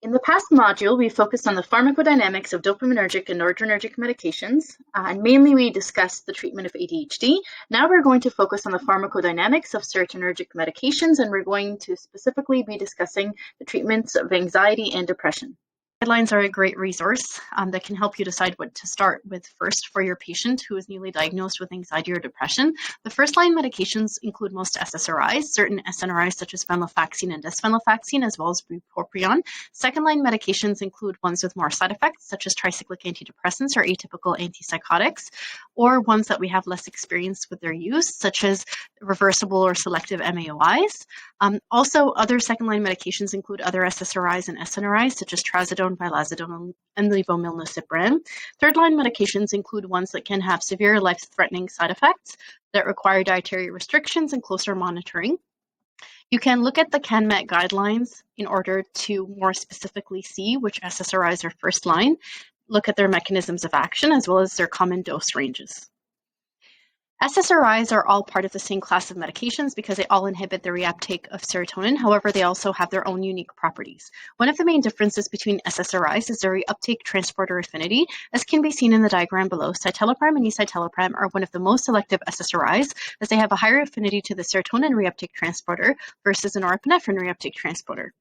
In the past module, we focused on the pharmacodynamics of dopaminergic and noradrenergic medications, and mainly we discussed the treatment of ADHD. Now we're going to focus on the pharmacodynamics of serotonergic medications, and we're going to specifically be discussing the treatments of anxiety and depression. Guidelines are a great resource that can help you decide what to start with first for your patient who is newly diagnosed with anxiety or depression. The first-line medications include most SSRIs, certain SNRIs such as venlafaxine and desvenlafaxine, as well as bupropion. Second-line medications include ones with more side effects, such as tricyclic antidepressants or atypical antipsychotics, or ones that we have less experience with their use, such as reversible or selective MAOIs. Also, other second-line medications include other SSRIs and SNRIs, such as trazodone, vilazodone, and levomilnocipran. Third-line medications include ones that can have severe life-threatening side effects that require dietary restrictions and closer monitoring. You can look at the CANMAT Guidelines in order to more specifically see which SSRIs are first-line, look at their mechanisms of action, as well as their common dose ranges. SSRIs are all part of the same class of medications because they all inhibit the reuptake of serotonin. However, they also have their own unique properties. One of the main differences between SSRIs is their reuptake transporter affinity. As can be seen in the diagram below, citalopram and escitalopram are one of the most selective SSRIs as they have a higher affinity to the serotonin reuptake transporter versus a norepinephrine reuptake transporter.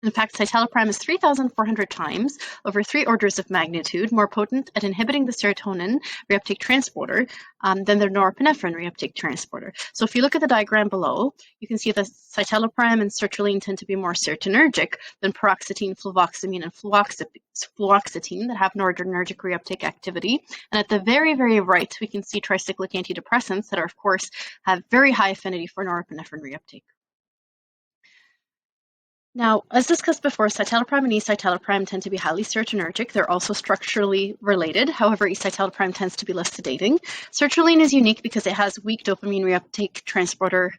In fact, citalopram is 3,400 times, over 3 orders of magnitude, more potent at inhibiting the serotonin reuptake transporter than the norepinephrine reuptake transporter. So if you look at the diagram below, you can see that citalopram and sertraline tend to be more serotonergic than paroxetine, fluvoxamine, and fluoxetine that have noradrenergic reuptake activity. And at the very, very right, we can see tricyclic antidepressants that are, of course, have very high affinity for norepinephrine reuptake. Now, as discussed before, citalopram and escitalopram tend to be highly serotonergic. They're also structurally related. However, escitalopram tends to be less sedating. Sertraline is unique because it has weak dopamine reuptake transporter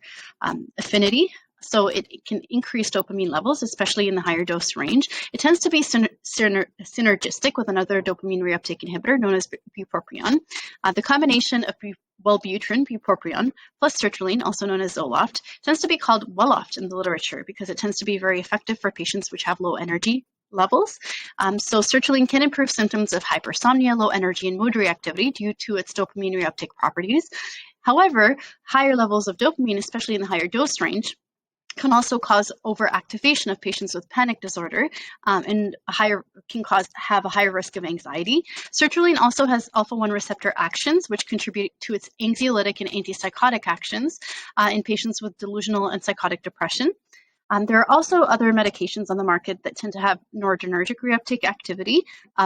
affinity. So it can increase dopamine levels, especially in the higher dose range. It tends to be synergistic with another dopamine reuptake inhibitor known as bupropion. The combination of Wellbutrin, bupropion, plus sertraline, also known as Zoloft, tends to be called Welloft in the literature because it tends to be very effective for patients which have low energy levels. So sertraline can improve symptoms of hypersomnia, low energy, and mood reactivity due to its dopamine reuptake properties. Have higher levels of dopamine, especially in the higher dose range, can also cause overactivation of patients with panic disorder and have a higher risk of anxiety. Sertraline also has alpha-1 receptor actions, which contribute to its anxiolytic and antipsychotic actions in patients with delusional and psychotic depression. There are also other medications on the market that tend to have noradrenergic reuptake activity.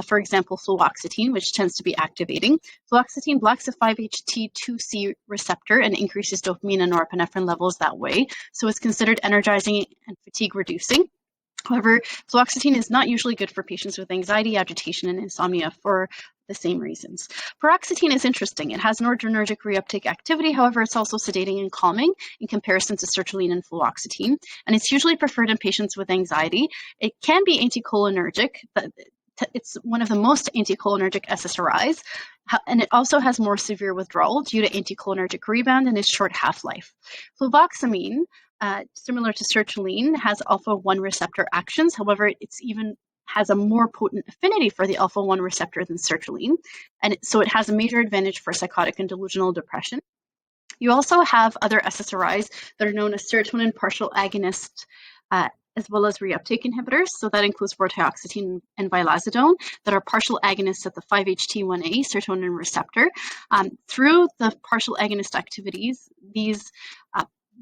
For example, fluoxetine, which tends to be activating. Fluoxetine blocks the 5-HT2C receptor and increases dopamine and norepinephrine levels that way. So it's considered energizing and fatigue reducing. However, fluoxetine is not usually good for patients with anxiety, agitation, and insomnia for the same reasons. Paroxetine is interesting. It has noradrenergic reuptake activity. However, it's also sedating and calming in comparison to sertraline and fluoxetine, and it's usually preferred in patients with anxiety. It can be anticholinergic, but it's one of the most anticholinergic SSRIs, and it also has more severe withdrawal due to anticholinergic rebound and its short half-life. Fluvoxamine, similar to sertraline, has alpha-1 receptor actions. However, it's even has a more potent affinity for the alpha-1 receptor than sertraline, and so it has a major advantage for psychotic and delusional depression. You also have other SSRIs that are known as serotonin partial agonist as well as reuptake inhibitors. So that includes vortioxetine and vilazodone that are partial agonists at the 5-HT1A serotonin receptor. Through the partial agonist activities,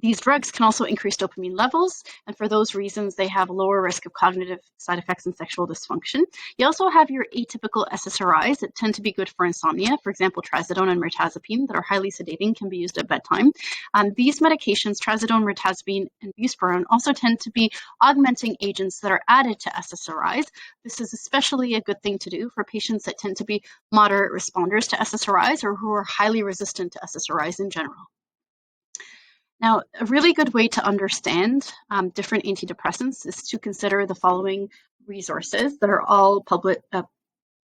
these drugs can also increase dopamine levels, and for those reasons, they have a lower risk of cognitive side effects and sexual dysfunction. You also have your atypical SSRIs that tend to be good for insomnia. For example, trazodone and mirtazapine that are highly sedating can be used at bedtime. These medications, trazodone, mirtazapine, and buspirone, also tend to be augmenting agents that are added to SSRIs. This is especially a good thing to do for patients that tend to be moderate responders to SSRIs or who are highly resistant to SSRIs in general. Now, a really good way to understand different antidepressants is to consider the following resources that are all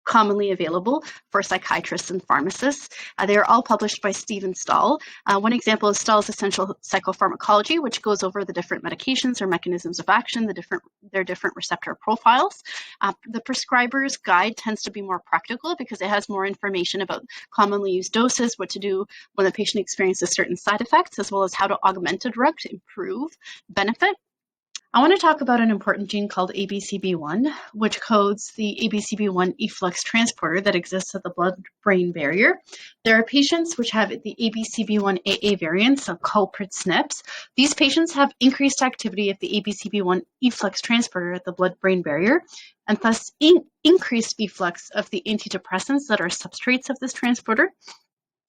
commonly available for psychiatrists and pharmacists. They are all published by Stephen Stahl. One example is Stahl's Essential Psychopharmacology, which goes over the different medications or mechanisms of action, their different receptor profiles. The prescriber's guide tends to be more practical because it has more information about commonly used doses, what to do when the patient experiences certain side effects, as well as how to augment a drug to improve benefit. I want to talk about an important gene called ABCB1, which codes the ABCB1 efflux transporter that exists at the blood-brain barrier. There are patients which have the ABCB1 AA variants, so culprit SNPs. These patients have increased activity of the ABCB1 efflux transporter at the blood-brain barrier, and thus increased efflux of the antidepressants that are substrates of this transporter.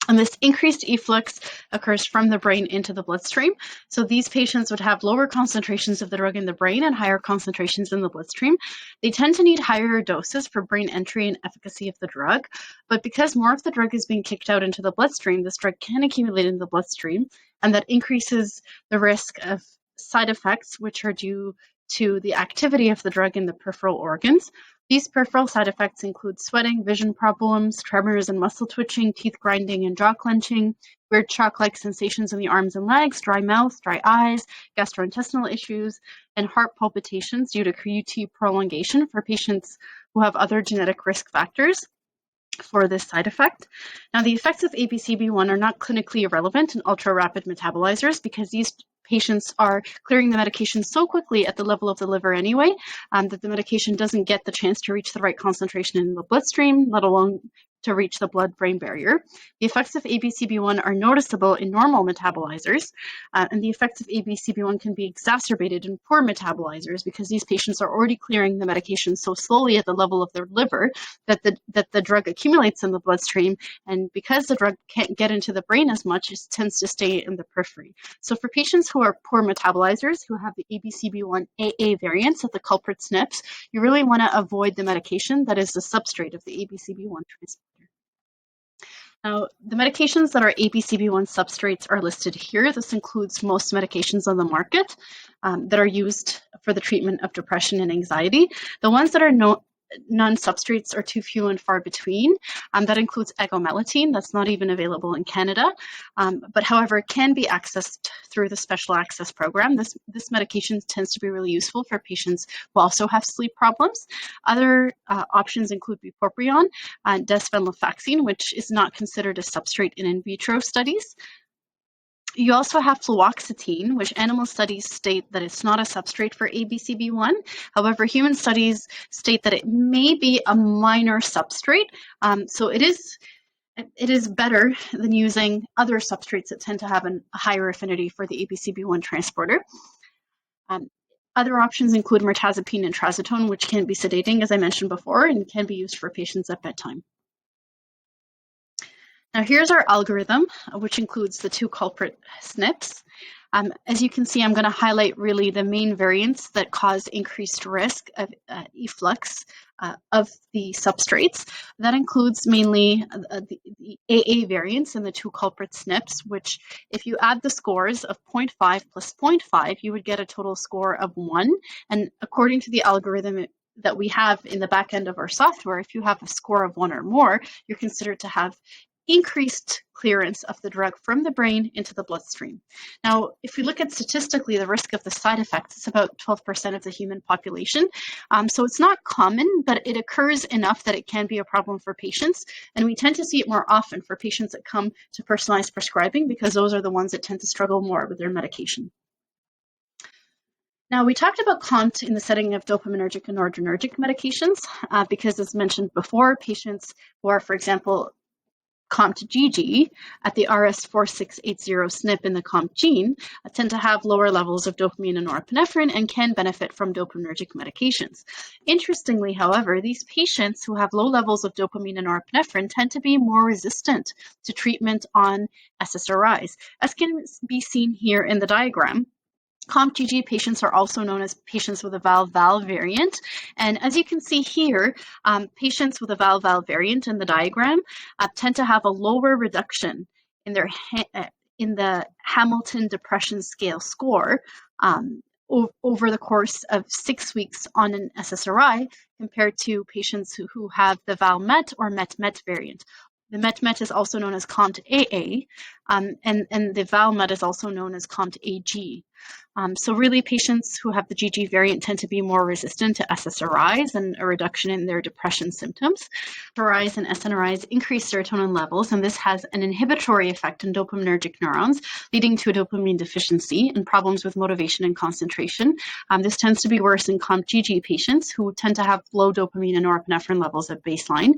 And this increased efflux occurs from the brain into the bloodstream. So these patients would have lower concentrations of the drug in the brain and higher concentrations in the bloodstream. They tend to need higher doses for brain entry and efficacy of the drug. But because more of the drug is being kicked out into the bloodstream, this drug can accumulate in the bloodstream, and that increases the risk of side effects, which are due to the activity of the drug in the peripheral organs. These peripheral side effects include sweating, vision problems, tremors and muscle twitching, teeth grinding and jaw clenching, weird shock-like sensations in the arms and legs, dry mouth, dry eyes, gastrointestinal issues, and heart palpitations due to QT prolongation for patients who have other genetic risk factors for this side effect. Now, the effects of ABCB1 are not clinically irrelevant in ultra-rapid metabolizers because these patients are clearing the medication so quickly at the level of the liver anyway, that the medication doesn't get the chance to reach the right concentration in the bloodstream, let alone to reach the blood-brain barrier. The effects of ABCB1 are noticeable in normal metabolizers, and the effects of ABCB1 can be exacerbated in poor metabolizers because these patients are already clearing the medication so slowly at the level of their liver that the drug accumulates in the bloodstream, and because the drug can't get into the brain as much, it tends to stay in the periphery. So for patients who are poor metabolizers, who have the ABCB1 AA variants of the culprit SNPs, you really want to avoid the medication that is the substrate of the ABCB1 transporter. Now, the medications that are ABCB1 substrates are listed here. This includes most medications on the market that are used for the treatment of depression and anxiety. The ones that are non-substrates are too few and far between. That includes agomelatine, that's not even available in Canada, but however, it can be accessed through the Special Access Program. This medication tends to be really useful for patients who also have sleep problems. Other options include bupropion and desvenlafaxine, which is not considered a substrate in vitro studies. You also have fluoxetine, which animal studies state that it's not a substrate for ABCB1. However, human studies state that it may be a minor substrate. So it is better than using other substrates that tend to have a higher affinity for the ABCB1 transporter. Other options include mirtazapine and trazodone, which can be sedating, as I mentioned before, and can be used for patients at bedtime. Now here's our algorithm, which includes the two culprit SNPs. As you can see, I'm going to highlight really the main variants that cause increased risk of efflux of the substrates. That includes mainly the AA variants and the two culprit SNPs, which if you add the scores of 0.5 plus 0.5, you would get a total score of 1. And according to the algorithm that we have in the back end of our software, if you have a score of 1 or more, you're considered to have increased clearance of the drug from the brain into the bloodstream. Now, if we look at statistically the risk of the side effects, it's about 12% of the human population. So it's not common, but it occurs enough that it can be a problem for patients. And we tend to see it more often for patients that come to personalized prescribing because those are the ones that tend to struggle more with their medication. Now, we talked about COMT in the setting of dopaminergic and noradrenergic medications because, as mentioned before, patients who are, for example, COMT-GG at the RS4680 SNP in the COMT gene tend to have lower levels of dopamine and norepinephrine and can benefit from dopaminergic medications. Interestingly, however, these patients who have low levels of dopamine and norepinephrine tend to be more resistant to treatment on SSRIs, as can be seen here in the diagram. COMT-GG patients are also known as patients with a VAL-VAL variant. And as you can see here, patients with a VAL-VAL variant in the diagram tend to have a lower reduction in their in the Hamilton Depression Scale score over the course of 6 weeks on an SSRI compared to patients who have the Val-Met or Met-Met variant. The Met-Met is also known as COMT-AA, and the Val-Met is also known as COMT-AG. So really, patients who have the GG variant tend to be more resistant to SSRIs and a reduction in their depression symptoms. SSRIs and SNRIs increase serotonin levels, and this has an inhibitory effect on dopaminergic neurons, leading to a dopamine deficiency and problems with motivation and concentration. This tends to be worse in COMT-GG patients who tend to have low dopamine and norepinephrine levels at baseline.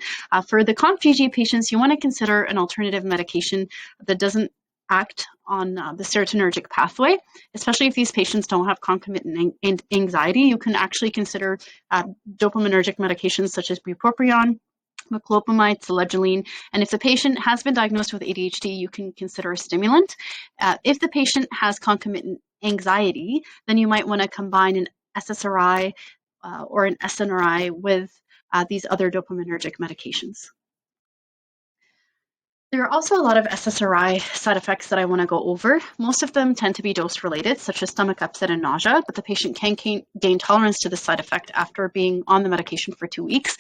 For the COMT-GG patients, you want to consider an alternative medication that doesn't act on the serotonergic pathway, especially if these patients don't have concomitant anxiety. You can actually consider dopaminergic medications such as bupropion, Moclobemide, selegiline, and if the patient has been diagnosed with ADHD, you can consider a stimulant. If the patient has concomitant anxiety, then you might want to combine an SSRI or an SNRI with these other dopaminergic medications. There are also a lot of SSRI side effects that I want to go over. Most of them tend to be dose-related, such as stomach upset and nausea, but the patient can gain tolerance to the side effect after being on the medication for 2 weeks.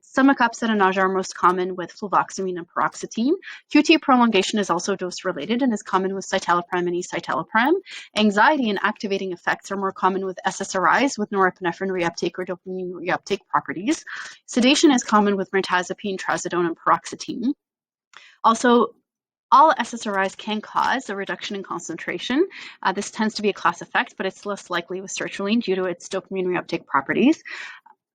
Stomach upset and nausea are most common with fluvoxamine and paroxetine. QT prolongation is also dose-related and is common with citalopram and escitalopram. Anxiety and activating effects are more common with SSRIs with norepinephrine reuptake or dopamine reuptake properties. Sedation is common with mirtazapine, trazodone, and paroxetine. Also, all SSRIs can cause a reduction in concentration. This tends to be a class effect, but it's less likely with sertraline due to its dopamine reuptake properties.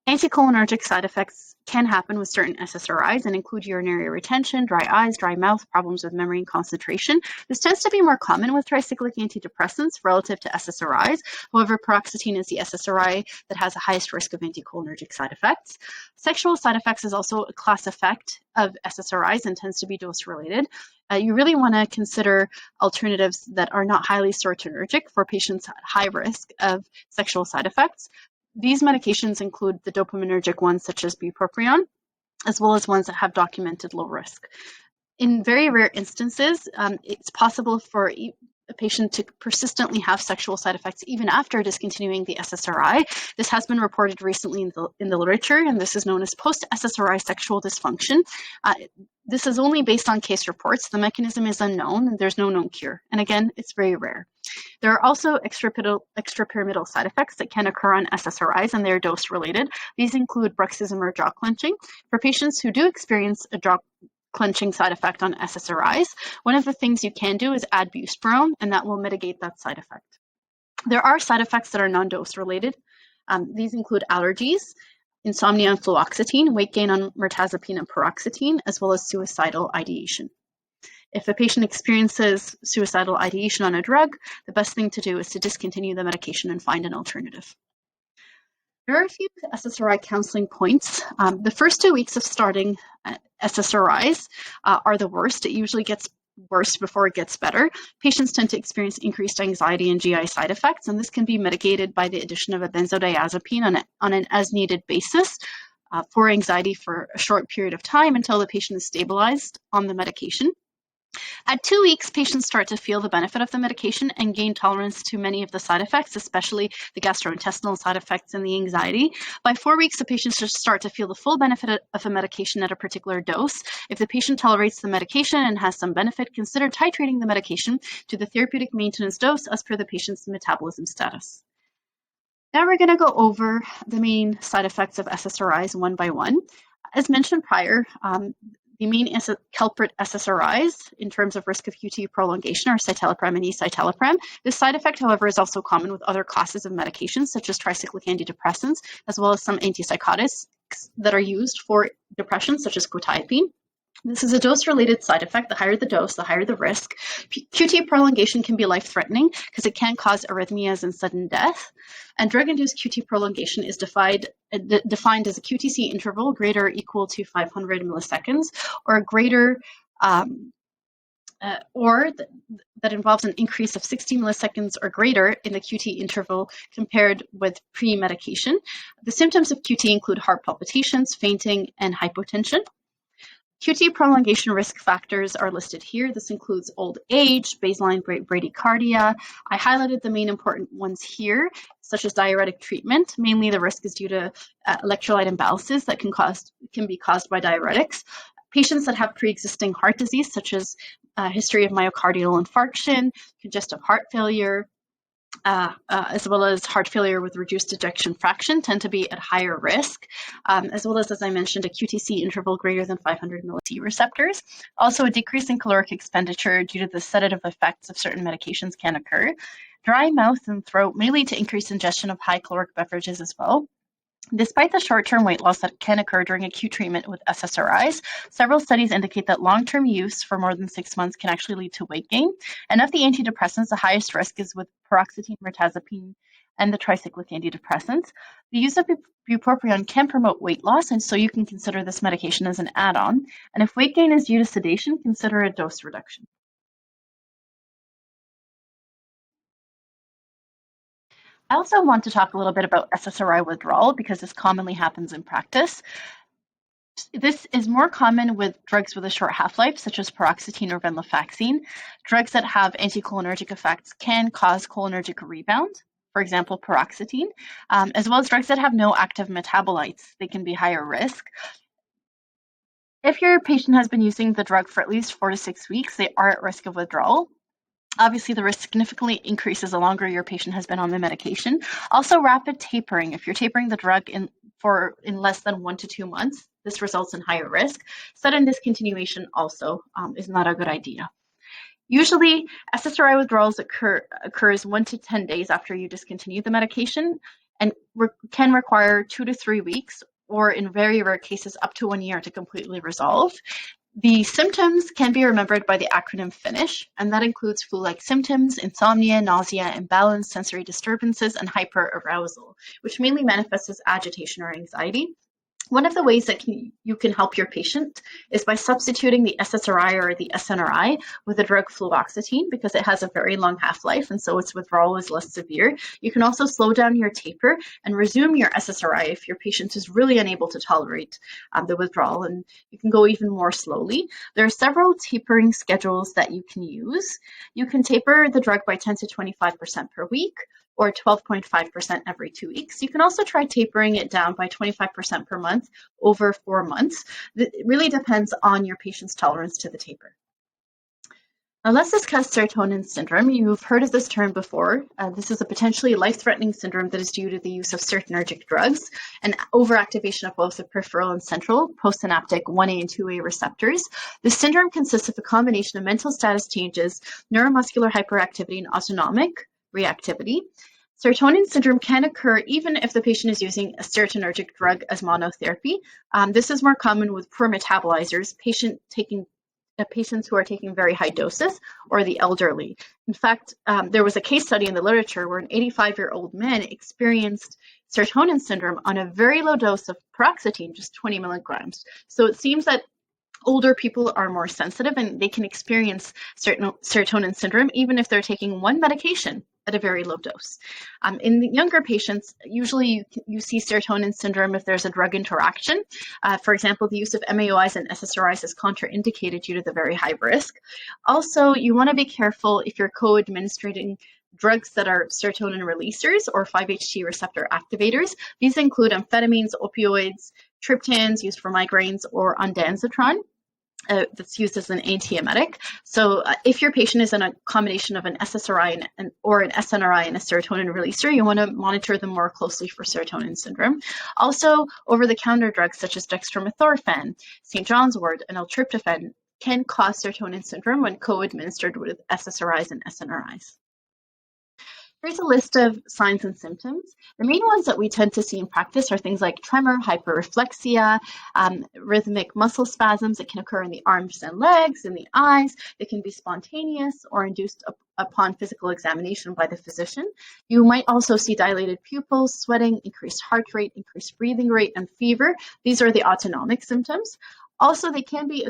Anticholinergic side effects can happen with certain SSRIs and include urinary retention, dry eyes, dry mouth, problems with memory and concentration. This tends to be more common with tricyclic antidepressants relative to SSRIs. However, paroxetine is the SSRI that has the highest risk of anticholinergic side effects. Sexual side effects is also a class effect of SSRIs and tends to be dose-related. You really want to consider alternatives that are not highly serotonergic for patients at high risk of sexual side effects. These medications include the dopaminergic ones such as bupropion, as well as ones that have documented low risk. In very rare instances, it's possible for a patient to persistently have sexual side effects even after discontinuing the SSRI. This has been reported recently in the literature, and this is known as post-SSRI sexual dysfunction. This is only based on case reports. The mechanism is unknown, and there's no known cure. And again, it's very rare. There are also extrapyramidal side effects that can occur on SSRIs, and they're dose-related. These include bruxism or jaw clenching. For patients who do experience a jaw clenching side effect on SSRIs, one of the things you can do is add buspirone, and that will mitigate that side effect. There are side effects that are non-dose related. These include allergies, insomnia on fluoxetine, weight gain on mirtazapine and paroxetine, as well as suicidal ideation. If a patient experiences suicidal ideation on a drug, the best thing to do is to discontinue the medication and find an alternative. There are a few SSRI counseling points. The first 2 weeks of starting SSRIs are the worst. It usually gets worse before it gets better. Patients tend to experience increased anxiety and GI side effects, and this can be mitigated by the addition of a benzodiazepine on an as-needed basis for anxiety for a short period of time until the patient is stabilized on the medication. At 2 weeks, patients start to feel the benefit of the medication and gain tolerance to many of the side effects, especially the gastrointestinal side effects and the anxiety. By 4 weeks, the patient should start to feel the full benefit of a medication at a particular dose. If the patient tolerates the medication and has some benefit, consider titrating the medication to the therapeutic maintenance dose as per the patient's metabolism status. Now we're going to go over the main side effects of SSRIs one by one. As mentioned prior, the main culprit SSRIs in terms of risk of QT prolongation are citalopram and escitalopram. This side effect, however, is also common with other classes of medications such as tricyclic antidepressants, as well as some antipsychotics that are used for depression, such as quetiapine. This is a dose-related side effect. The higher the dose, the higher the risk. QT prolongation can be life-threatening because it can cause arrhythmias and sudden death. And drug-induced QT prolongation is defined as a QTc interval greater or equal to 500 milliseconds, or greater, that involves an increase of 60 milliseconds or greater in the QT interval compared with pre-medication. The symptoms of QT include heart palpitations, fainting, and hypotension. QT prolongation risk factors are listed here. This includes old age, baseline bradycardia. I highlighted the main important ones here, such as diuretic treatment. Mainly the risk is due to electrolyte imbalances that can be caused by diuretics. Patients that have pre-existing heart disease, such as a history of myocardial infarction, congestive heart failure, as well as heart failure with reduced ejection fraction, tend to be at higher risk, as well as I mentioned, a QTc interval greater than 500 millisecond receptors. Also, a decrease in caloric expenditure due to the sedative effects of certain medications can occur. Dry mouth and throat may lead to increased ingestion of high caloric beverages as well. Despite the short-term weight loss that can occur during acute treatment with SSRIs, several studies indicate that long-term use for more than 6 months can actually lead to weight gain. And of the antidepressants, the highest risk is with paroxetine, mirtazapine, and the tricyclic antidepressants. The use of bupropion can promote weight loss, and so you can consider this medication as an add-on. And if weight gain is due to sedation, consider a dose reduction. I also want to talk a little bit about SSRI withdrawal because this commonly happens in practice. This is more common with drugs with a short half-life, such as paroxetine or venlafaxine. Drugs that have anticholinergic effects can cause cholinergic rebound, for example, paroxetine, as well as drugs that have no active metabolites. They can be higher risk. If your patient has been using the drug for at least 4 to 6 weeks, they are at risk of withdrawal. Obviously, the risk significantly increases the longer your patient has been on the medication. Also, rapid tapering. If you're tapering the drug in less than 1 to 2 months, this results in higher risk. Sudden discontinuation also is not a good idea. Usually, SSRI withdrawals occurs 1 to 10 days after you discontinue the medication and can require 2 to 3 weeks, or in very rare cases, up to 1 year to completely resolve. The symptoms can be remembered by the acronym FINISH, and that includes flu-like symptoms, insomnia, nausea, imbalance, sensory disturbances, and hyperarousal, which mainly manifests as agitation or anxiety. One of the ways that you can help your patient is by substituting the SSRI or the SNRI with the drug fluoxetine, because it has a very long half-life and so its withdrawal is less severe. You can also slow down your taper and resume your SSRI if your patient is really unable to tolerate the withdrawal, and you can go even more slowly. There are several tapering schedules that you can use. You can taper the drug by 10 to 25% per week, or 12.5% every 2 weeks. You can also try tapering it down by 25% per month over 4 months. It really depends on your patient's tolerance to the taper. Now let's discuss serotonin syndrome. You've heard of this term before. This is a potentially life-threatening syndrome that is due to the use of serotonergic drugs and overactivation of both the peripheral and central postsynaptic 1A and 2A receptors. This syndrome consists of a combination of mental status changes, neuromuscular hyperactivity, and autonomic reactivity. Serotonin syndrome can occur even if the patient is using a serotonergic drug as monotherapy. This is more common with poor metabolizers, patients who are taking very high doses, or the elderly. In fact, there was a case study in the literature where an 85-year-old man experienced serotonin syndrome on a very low dose of paroxetine, just 20 milligrams. So it seems that older people are more sensitive and they can experience serotonin syndrome even if they're taking one medication at a very low dose. In the younger patients, usually you see serotonin syndrome if there's a drug interaction. For example, the use of MAOs and SSRIs is contraindicated due to the very high risk. Also, you want to be careful if you're co-administrating drugs that are serotonin releasers or 5-HT receptor activators. These include amphetamines, opioids, triptans used for migraines, or ondansetron. That's used as an antiemetic. So if your patient is in a combination of an SSRI or an SNRI and a serotonin releaser, you want to monitor them more closely for serotonin syndrome. Also, over-the-counter drugs such as dextromethorphan, St. John's wort, and L-tryptophan can cause serotonin syndrome when co-administered with SSRIs and SNRIs. Here's a list of signs and symptoms. The main ones that we tend to see in practice are things like tremor, hyperreflexia, rhythmic muscle spasms that can occur in the arms and legs, in the eyes. They can be spontaneous or induced upon physical examination by the physician. You might also see dilated pupils, sweating, increased heart rate, increased breathing rate, and fever. These are the autonomic symptoms. Also, they can be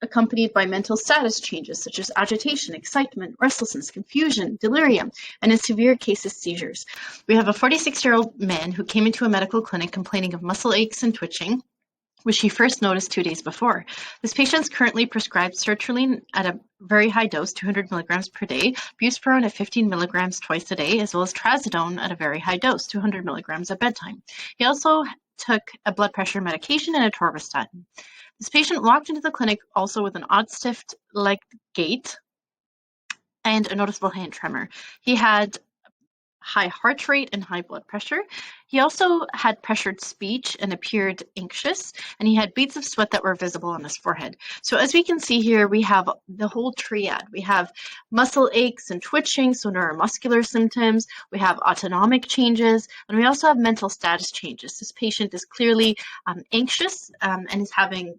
accompanied by mental status changes such as agitation, excitement, restlessness, confusion, delirium, and in severe cases, seizures. We have a 46-year-old man who came into a medical clinic complaining of muscle aches and twitching. which he first noticed 2 days before. This patient is currently prescribed sertraline at a very high dose, 200 milligrams per day, buspirone at 15 milligrams twice a day, as well as trazodone at a very high dose, 200 milligrams at bedtime. He also took a blood pressure medication and atorvastatin. This patient walked into the clinic also with an odd stiff leg gait and a noticeable hand tremor. He had high heart rate and high blood pressure. He also had pressured speech and appeared anxious, and he had beads of sweat that were visible on his forehead. So as we can see here, we have the whole triad. We have muscle aches and twitching, so neuromuscular symptoms. We have autonomic changes, and we also have mental status changes. This patient is clearly anxious and is having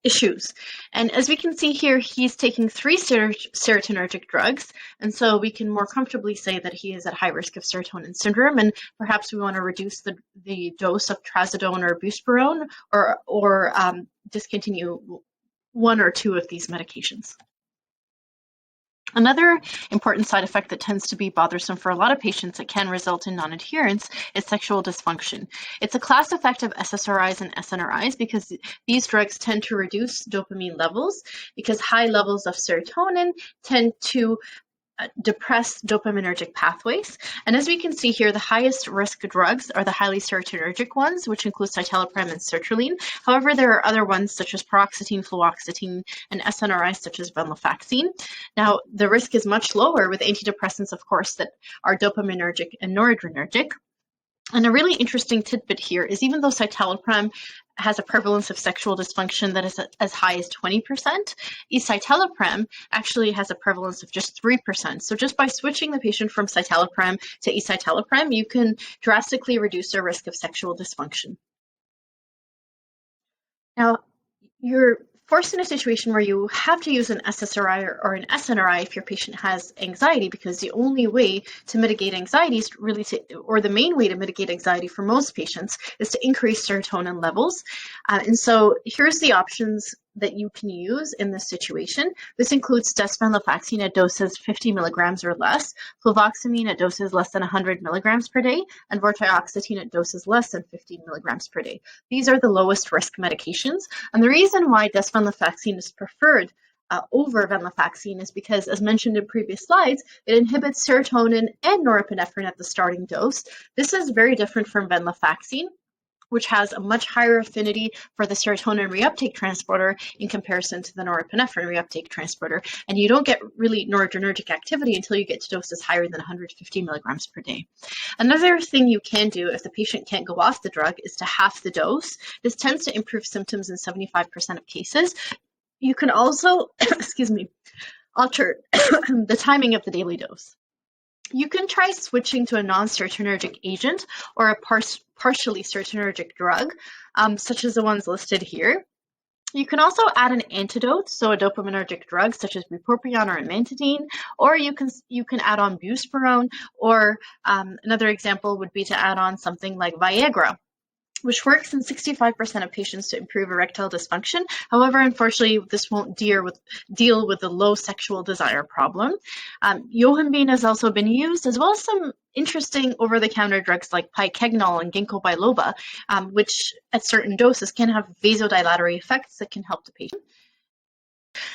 issues. And as we can see here, he's taking 3 serotonergic drugs, and so we can more comfortably say that he is at high risk of serotonin syndrome, and perhaps we want to reduce the dose of trazodone or buspirone, or discontinue 1 or 2 of these medications. Another important side effect that tends to be bothersome for a lot of patients that can result in non-adherence is sexual dysfunction. It's a class effect of SSRIs and SNRIs because these drugs tend to reduce dopamine levels because high levels of serotonin tend to depress dopaminergic pathways. And as we can see here, the highest risk drugs are the highly serotonergic ones, which include citalopram and sertraline. However, there are other ones such as paroxetine, fluoxetine, and SNRIs such as venlafaxine. Now, the risk is much lower with antidepressants, of course, that are dopaminergic and noradrenergic. And a really interesting tidbit here is even though citalopram has a prevalence of sexual dysfunction that is as high as 20%, escitalopram actually has a prevalence of just 3%. So just by switching the patient from citalopram to escitalopram, you can drastically reduce their risk of sexual dysfunction. Now, you're forced in a situation where you have to use an SSRI or an SNRI if your patient has anxiety, because the only way to mitigate anxiety is really or the main way to mitigate anxiety for most patients is to increase serotonin levels. And so here's the options that you can use in this situation. This includes desvenlafaxine at doses 50 milligrams or less, fluvoxamine at doses less than 100 milligrams per day, and vortioxetine at doses less than 15 milligrams per day. These are the lowest risk medications. And the reason why desvenlafaxine is preferred over venlafaxine is because, as mentioned in previous slides, it inhibits serotonin and norepinephrine at the starting dose. This is very different from venlafaxine, which has a much higher affinity for the serotonin reuptake transporter in comparison to the norepinephrine reuptake transporter. And you don't get really noradrenergic activity until you get to doses higher than 150 milligrams per day. Another thing you can do if the patient can't go off the drug is to half the dose. This tends to improve symptoms in 75% of cases. You can also, alter the timing of the daily dose. You can try switching to a non-serotonergic agent or a partially serotonergic drug, such as the ones listed here. You can also add an antidote, so a dopaminergic drug such as bupropion or amantadine, or you can add on buspirone, or another example would be to add on something like Viagra, which works in 65% of patients to improve erectile dysfunction. However, unfortunately, this won't deal with the low sexual desire problem. Yohimbine has also been used, as well as some interesting over-the-counter drugs like pycagninol and ginkgo biloba, which at certain doses can have vasodilatory effects that can help the patient.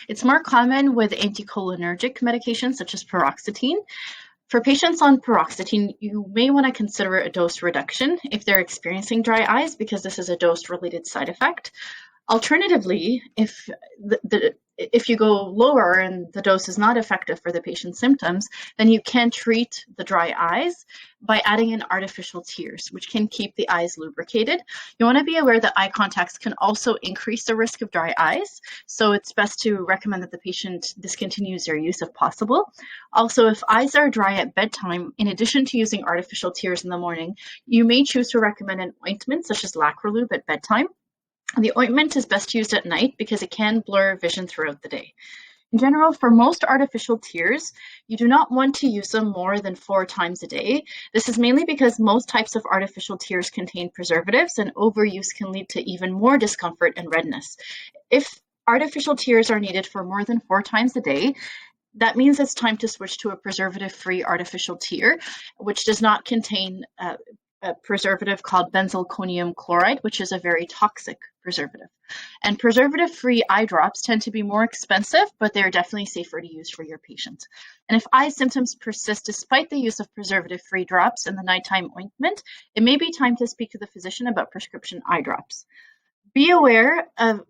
It's more common with anticholinergic medications such as paroxetine. For patients on paroxetine, you may want to consider a dose reduction if they're experiencing dry eyes, because this is a dose-related side effect. Alternatively, if you go lower and the dose is not effective for the patient's symptoms, then you can treat the dry eyes by adding in artificial tears, which can keep the eyes lubricated. You want to be aware that eye contacts can also increase the risk of dry eyes, so it's best to recommend that the patient discontinues their use if possible. Also, if eyes are dry at bedtime, in addition to using artificial tears in the morning, you may choose to recommend an ointment such as Lacrolube at bedtime. The ointment is best used at night because it can blur vision throughout the day. In general, for most artificial tears, you do not want to use them more than 4 times a day. This is mainly because most types of artificial tears contain preservatives, and overuse can lead to even more discomfort and redness. If artificial tears are needed for more than 4 times a day, that means it's time to switch to a preservative-free artificial tear, which does not contain a preservative called benzalkonium chloride, which is a very toxic preservative. And preservative-free eye drops tend to be more expensive, but they're definitely safer to use for your patient. And if eye symptoms persist despite the use of preservative-free drops in the nighttime ointment, it may be time to speak to the physician about prescription eye drops. Be aware of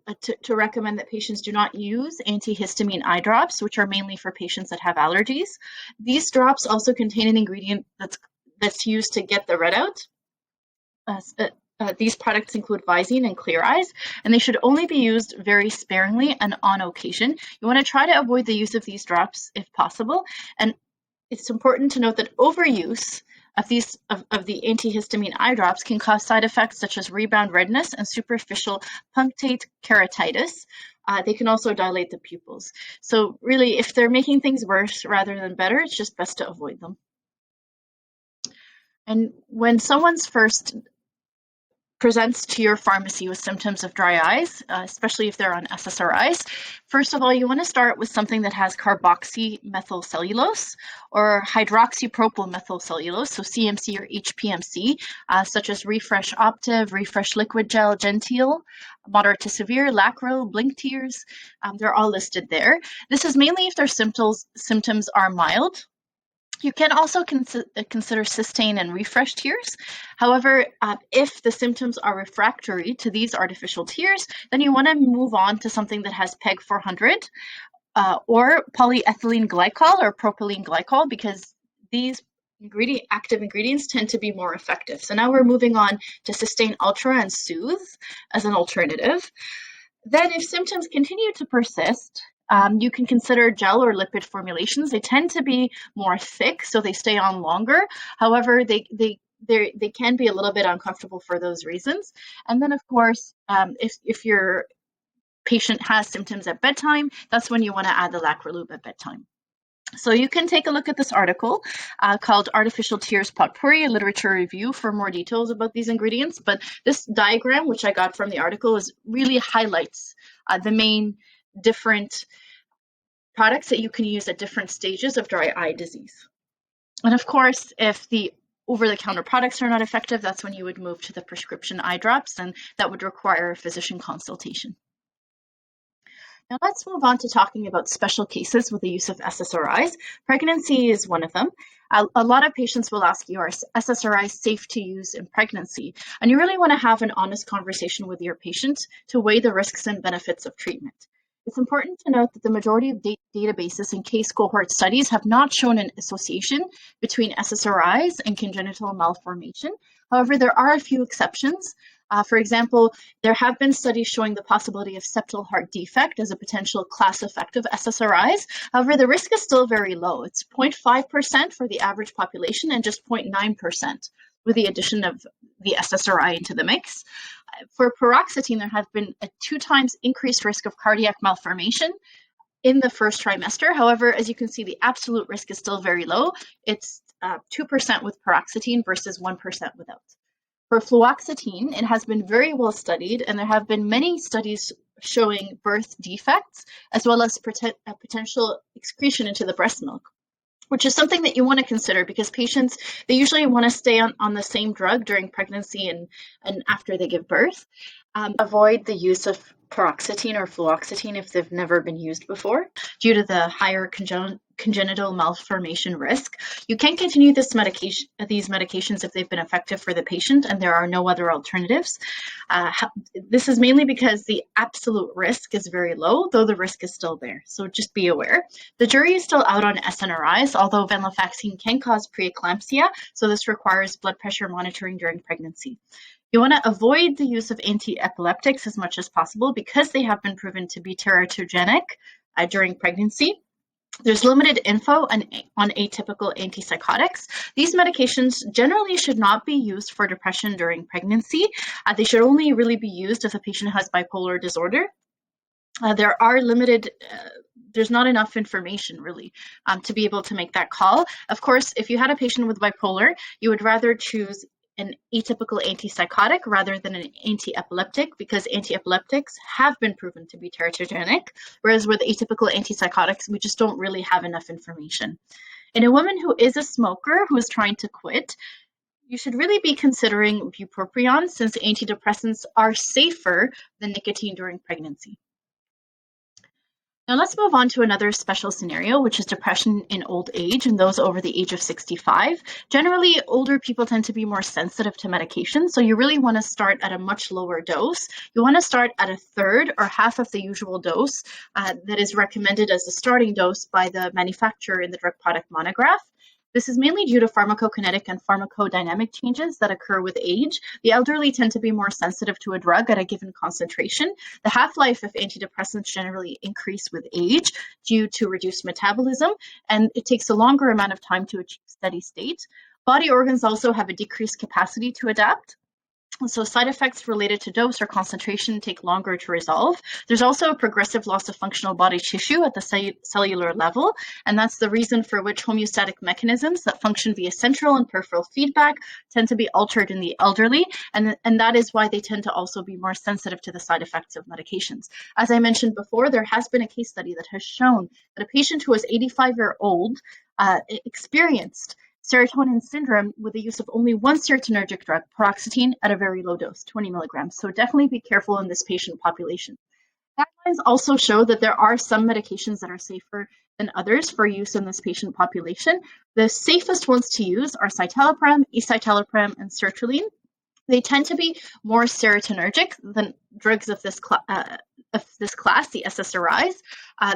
to recommend that patients do not use antihistamine eye drops, which are mainly for patients that have allergies. These drops also contain an ingredient that's used to get the red out. These products include Visine and Clear Eyes, and they should only be used very sparingly and on occasion. You want to try to avoid the use of these drops if possible, and it's important to note that overuse of the antihistamine eye drops can cause side effects such as rebound redness and superficial punctate keratitis. They can also dilate the pupils. So really, if they're making things worse rather than better, it's just best to avoid them. And when someone's first presents to your pharmacy with symptoms of dry eyes, especially if they're on SSRIs, first of all, you want to start with something that has carboxymethylcellulose or hydroxypropylmethylcellulose, so CMC or HPMC, such as Refresh Optiv, Refresh Liquid Gel, Genteel, moderate to severe, Lacro, Blink Tears. They're all listed there. This is mainly if their symptoms are mild. You can also consider Systane and Refresh tears. However, if the symptoms are refractory to these artificial tears, then you want to move on to something that has PEG 400 or polyethylene glycol or propylene glycol, because these active ingredients tend to be more effective. So now we're moving on to Systane Ultra and Soothe as an alternative. Then if symptoms continue to persist, you can consider gel or lipid formulations. They tend to be more thick, so they stay on longer. However, they can be a little bit uncomfortable for those reasons. And then, of course, if your patient has symptoms at bedtime, that's when you want to add the Lacrolube at bedtime. So you can take a look at this article called Artificial Tears Potpourri, a literature review for more details about these ingredients. But this diagram, which I got from the article, really highlights the main different products that you can use at different stages of dry eye disease. And of course, if the over-the-counter products are not effective, that's when you would move to the prescription eye drops, and that would require a physician consultation. Now let's move on to talking about special cases with the use of SSRIs. Pregnancy is one of them. A lot of patients will ask you, are SSRIs safe to use in pregnancy? And you really want to have an honest conversation with your patient to weigh the risks and benefits of treatment. It's important to note that the majority of databases and case cohort studies have not shown an association between SSRIs and congenital malformation. However, there are a few exceptions. For example, there have been studies showing the possibility of septal heart defect as a potential class effect of SSRIs. However, the risk is still very low. It's 0.5% for the average population and just 0.9% with the addition of the SSRI into the mix. For paroxetine, there has been a 2 times increased risk of cardiac malformation in the first trimester. However, as you can see, the absolute risk is still very low. It's 2% with paroxetine versus 1% without. For fluoxetine, it has been very well studied, and there have been many studies showing birth defects as well as potential excretion into the breast milk, which is something that you want to consider because patients, they usually want to stay on the same drug during pregnancy and after they give birth. Avoid the use of paroxetine or fluoxetine if they've never been used before due to the higher congenital malformation risk. You can continue these medications if they've been effective for the patient and there are no other alternatives. This is mainly because the absolute risk is very low, though the risk is still there. So just be aware. The jury is still out on SNRIs, although venlafaxine can cause preeclampsia, so this requires blood pressure monitoring during pregnancy. You want to avoid the use of anti-epileptics as much as possible because they have been proven to be teratogenic during pregnancy. There's limited info on atypical antipsychotics. These medications generally should not be used for depression during pregnancy. They should only really be used if a patient has bipolar disorder. There's not enough information really to be able to make that call. Of course, if you had a patient with bipolar, you would rather choose an atypical antipsychotic rather than an anti-epileptic because anti-epileptics have been proven to be teratogenic, whereas with atypical antipsychotics, we just don't really have enough information. In a woman who is a smoker who is trying to quit, You should really be considering bupropion since antidepressants are safer than nicotine during pregnancy. Now let's move on to another special scenario, which is depression in old age and those over the age of 65. Generally, older people tend to be more sensitive to medication, so you really want to start at a much lower dose. You want to start at a third or half of the usual dose that is recommended as the starting dose by the manufacturer in the drug product monograph. This is mainly due to pharmacokinetic and pharmacodynamic changes that occur with age. The elderly tend to be more sensitive to a drug at a given concentration. The half-life of antidepressants generally increase with age due to reduced metabolism, and it takes a longer amount of time to achieve steady state. Body organs also have a decreased capacity to adapt. So side effects related to dose or concentration take longer to resolve. There's also a progressive loss of functional body tissue at the cellular level, and that's the reason for which homeostatic mechanisms that function via central and peripheral feedback tend to be altered in the elderly, and that is why they tend to also be more sensitive to the side effects of medications. As I mentioned before, there has been a case study that has shown that a patient who was 85-year-old experienced Serotonin Syndrome with the use of only one serotonergic drug, paroxetine, at a very low dose, 20 milligrams. So definitely be careful in this patient population. Guidelines also show that there are some medications that are safer than others for use in this patient population. The safest ones to use are citalopram, escitalopram, and sertraline. They tend to be more serotonergic than drugs of this class, the SSRIs.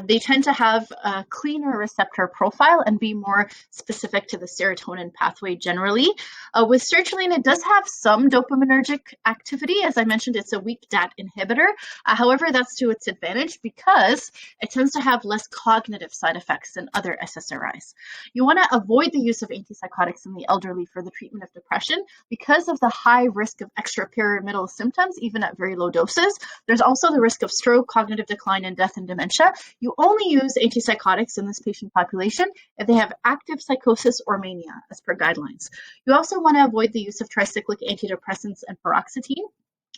They tend to have a cleaner receptor profile and be more specific to the serotonin pathway generally. With sertraline, it does have some dopaminergic activity. As I mentioned, it's a weak DAT inhibitor. However, that's to its advantage because it tends to have less cognitive side effects than other SSRIs. You want to avoid the use of antipsychotics in the elderly for the treatment of depression because of the high risk of extrapyramidal symptoms, even at very low doses. There's also the risk of stroke, cognitive decline, and death and dementia. You only use antipsychotics in this patient population if they have active psychosis or mania, as per guidelines. You also want to avoid the use of tricyclic antidepressants and paroxetine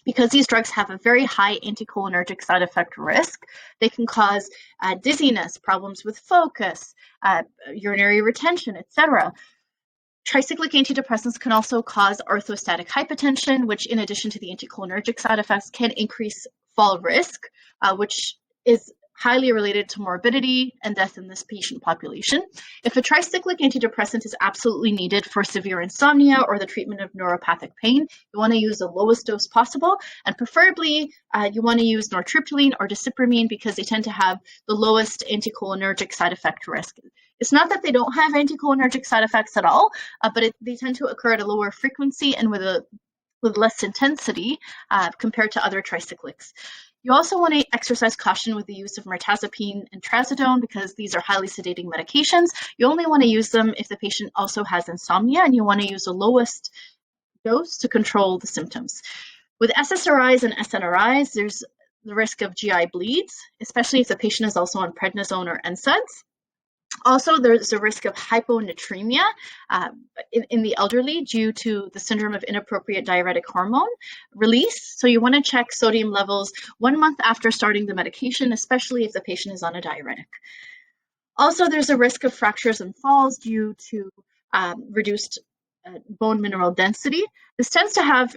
because these drugs have a very high anticholinergic side effect risk. They can cause dizziness, problems with focus, urinary retention, etc. Tricyclic antidepressants can also cause orthostatic hypotension, which in addition to the anticholinergic side effects can increase fall risk, which is highly related to morbidity and death in this patient population. If a tricyclic antidepressant is absolutely needed for severe insomnia or the treatment of neuropathic pain, you want to use the lowest dose possible, and preferably you want to use nortriptyline or desipramine because they tend to have the lowest anticholinergic side effect risk. It's not that they don't have anticholinergic side effects at all, but they tend to occur at a lower frequency and with less intensity compared to other tricyclics. You also want to exercise caution with the use of mirtazapine and trazodone because these are highly sedating medications. You only want to use them if the patient also has insomnia, and you want to use the lowest dose to control the symptoms. With SSRIs and SNRIs, there's the risk of GI bleeds, especially if the patient is also on prednisone or NSAIDs. Also, there's a risk of hyponatremia in the elderly due to the syndrome of inappropriate diuretic hormone release. So you want to check sodium levels 1 month after starting the medication, especially if the patient is on a diuretic. Also, there's a risk of fractures and falls due to reduced bone mineral density. This tends to have,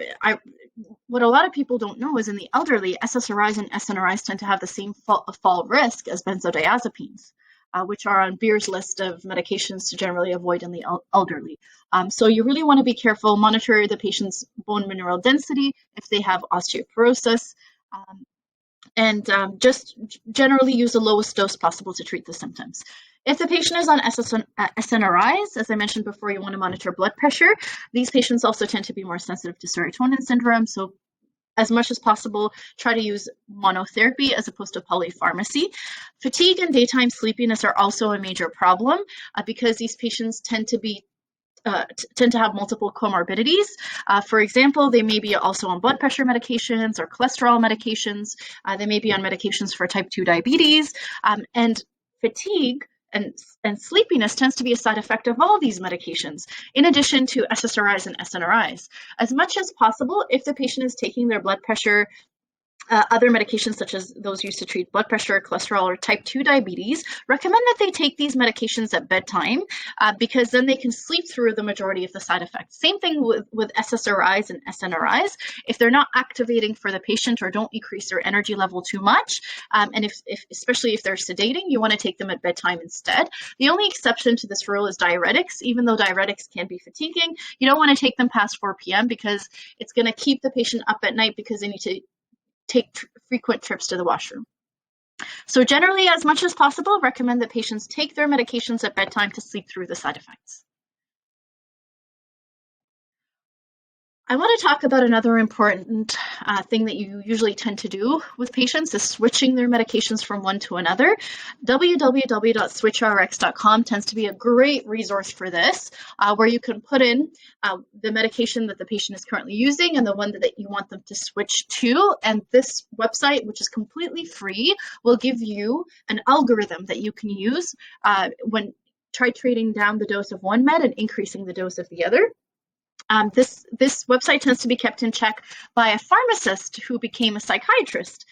what a lot of people don't know is in the elderly, SSRIs and SNRIs tend to have the same fall risk as benzodiazepines, which are on Beer's list of medications to generally avoid in the elderly. So you really want to be careful, monitor the patient's bone mineral density if they have osteoporosis, and just generally use the lowest dose possible to treat the symptoms. If the patient is on SNRIs, as I mentioned before, you want to monitor blood pressure. These patients also tend to be more sensitive to serotonin syndrome, so as much as possible, try to use monotherapy as opposed to polypharmacy. Fatigue and daytime sleepiness are also a major problem because these patients tend to have multiple comorbidities. For example, they may be also on blood pressure medications or cholesterol medications. They may be on medications for type 2 diabetes, and fatigue and sleepiness tends to be a side effect of all of these medications, in addition to SSRIs and SNRIs. As much as possible, if the patient is taking their blood pressure Other medications, such as those used to treat blood pressure, cholesterol, or type 2 diabetes, recommend that they take these medications at bedtime because then they can sleep through the majority of the side effects. Same thing with SSRIs and SNRIs. If they're not activating for the patient or don't increase their energy level too much, and especially if they're sedating, you want to take them at bedtime instead. The only exception to this rule is diuretics. Even though diuretics can be fatiguing, you don't want to take them past 4 p.m. because it's going to keep the patient up at night because they need to take frequent trips to the washroom. So generally, as much as possible, recommend that patients take their medications at bedtime to sleep through the side effects. I want to talk about another important thing that you usually tend to do with patients is switching their medications from one to another. www.switchrx.com tends to be a great resource for this, where you can put in the medication that the patient is currently using and the one that you want them to switch to. And this website, which is completely free, will give you an algorithm that you can use when titrating down the dose of one med and increasing the dose of the other. This website tends to be kept in check by a pharmacist who became a psychiatrist.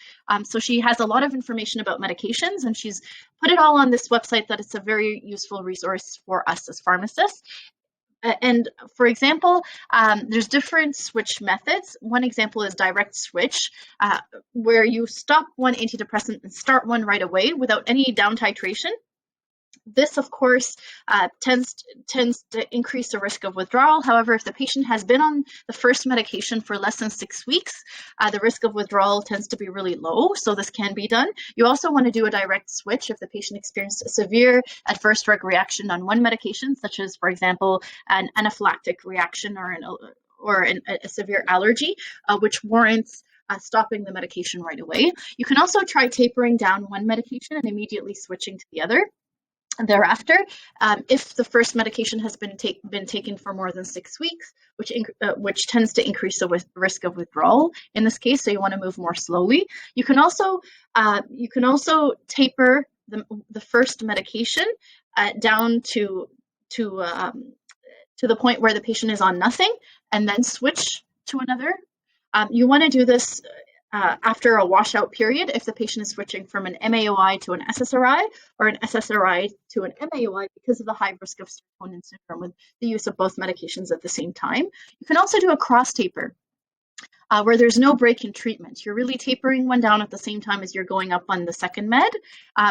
So she has a lot of information about medications, and she's put it all on this website that it's a very useful resource for us as pharmacists. And for example, there's different switch methods. One example is direct switch, where you stop one antidepressant and start one right away without any down titration. This, of course, tends to increase the risk of withdrawal. However, if the patient has been on the first medication for less than 6 weeks, the risk of withdrawal tends to be really low, so this can be done. You also want to do a direct switch if the patient experienced a severe adverse drug reaction on one medication, such as, for example, an anaphylactic reaction or a severe allergy, which warrants stopping the medication right away. You can also try tapering down one medication and immediately switching to the other. Thereafter, if the first medication has been taken for more than 6 weeks, which tends to increase the risk of withdrawal in this case, so you want to move more slowly. You can also taper the first medication down to the point where the patient is on nothing, and then switch to another. You want to do this after a washout period if the patient is switching from an MAOI to an SSRI or an SSRI to an MAOI because of the high risk of Serotonin Syndrome with the use of both medications at the same time. You can also do a cross taper where there's no break in treatment. You're really tapering one down at the same time as you're going up on the second med.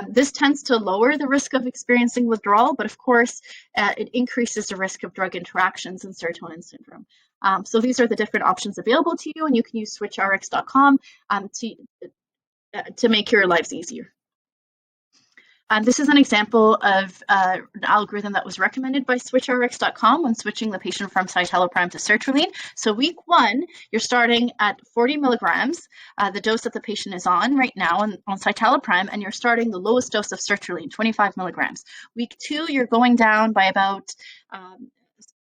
This tends to lower the risk of experiencing withdrawal, but of course, it increases the risk of drug interactions and Serotonin Syndrome. So these are the different options available to you, and you can use switchrx.com to make your lives easier. This is an example of an algorithm that was recommended by switchrx.com when switching the patient from citalopram to sertraline. So week 1, you're starting at 40 milligrams, the dose that the patient is on right now on citalopram, and you're starting the lowest dose of sertraline, 25 milligrams. Week 2, you're going down by about a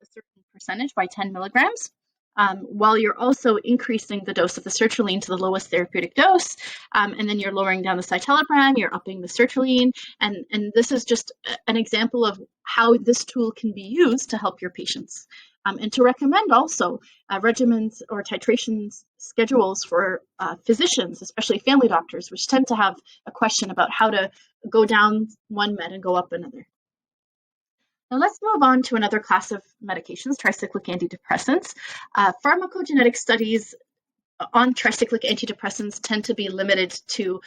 certain percentage, by 10 milligrams. While you're also increasing the dose of the sertraline to the lowest therapeutic dose, and then you're lowering down the citalopram, you're upping the sertraline, and this is just an example of how this tool can be used to help your patients. And to recommend also regimens or titration schedules for physicians, especially family doctors, which tend to have a question about how to go down one med and go up another. Now let's move on to another class of medications, tricyclic antidepressants. Pharmacogenetic studies on tricyclic antidepressants tend to be limited to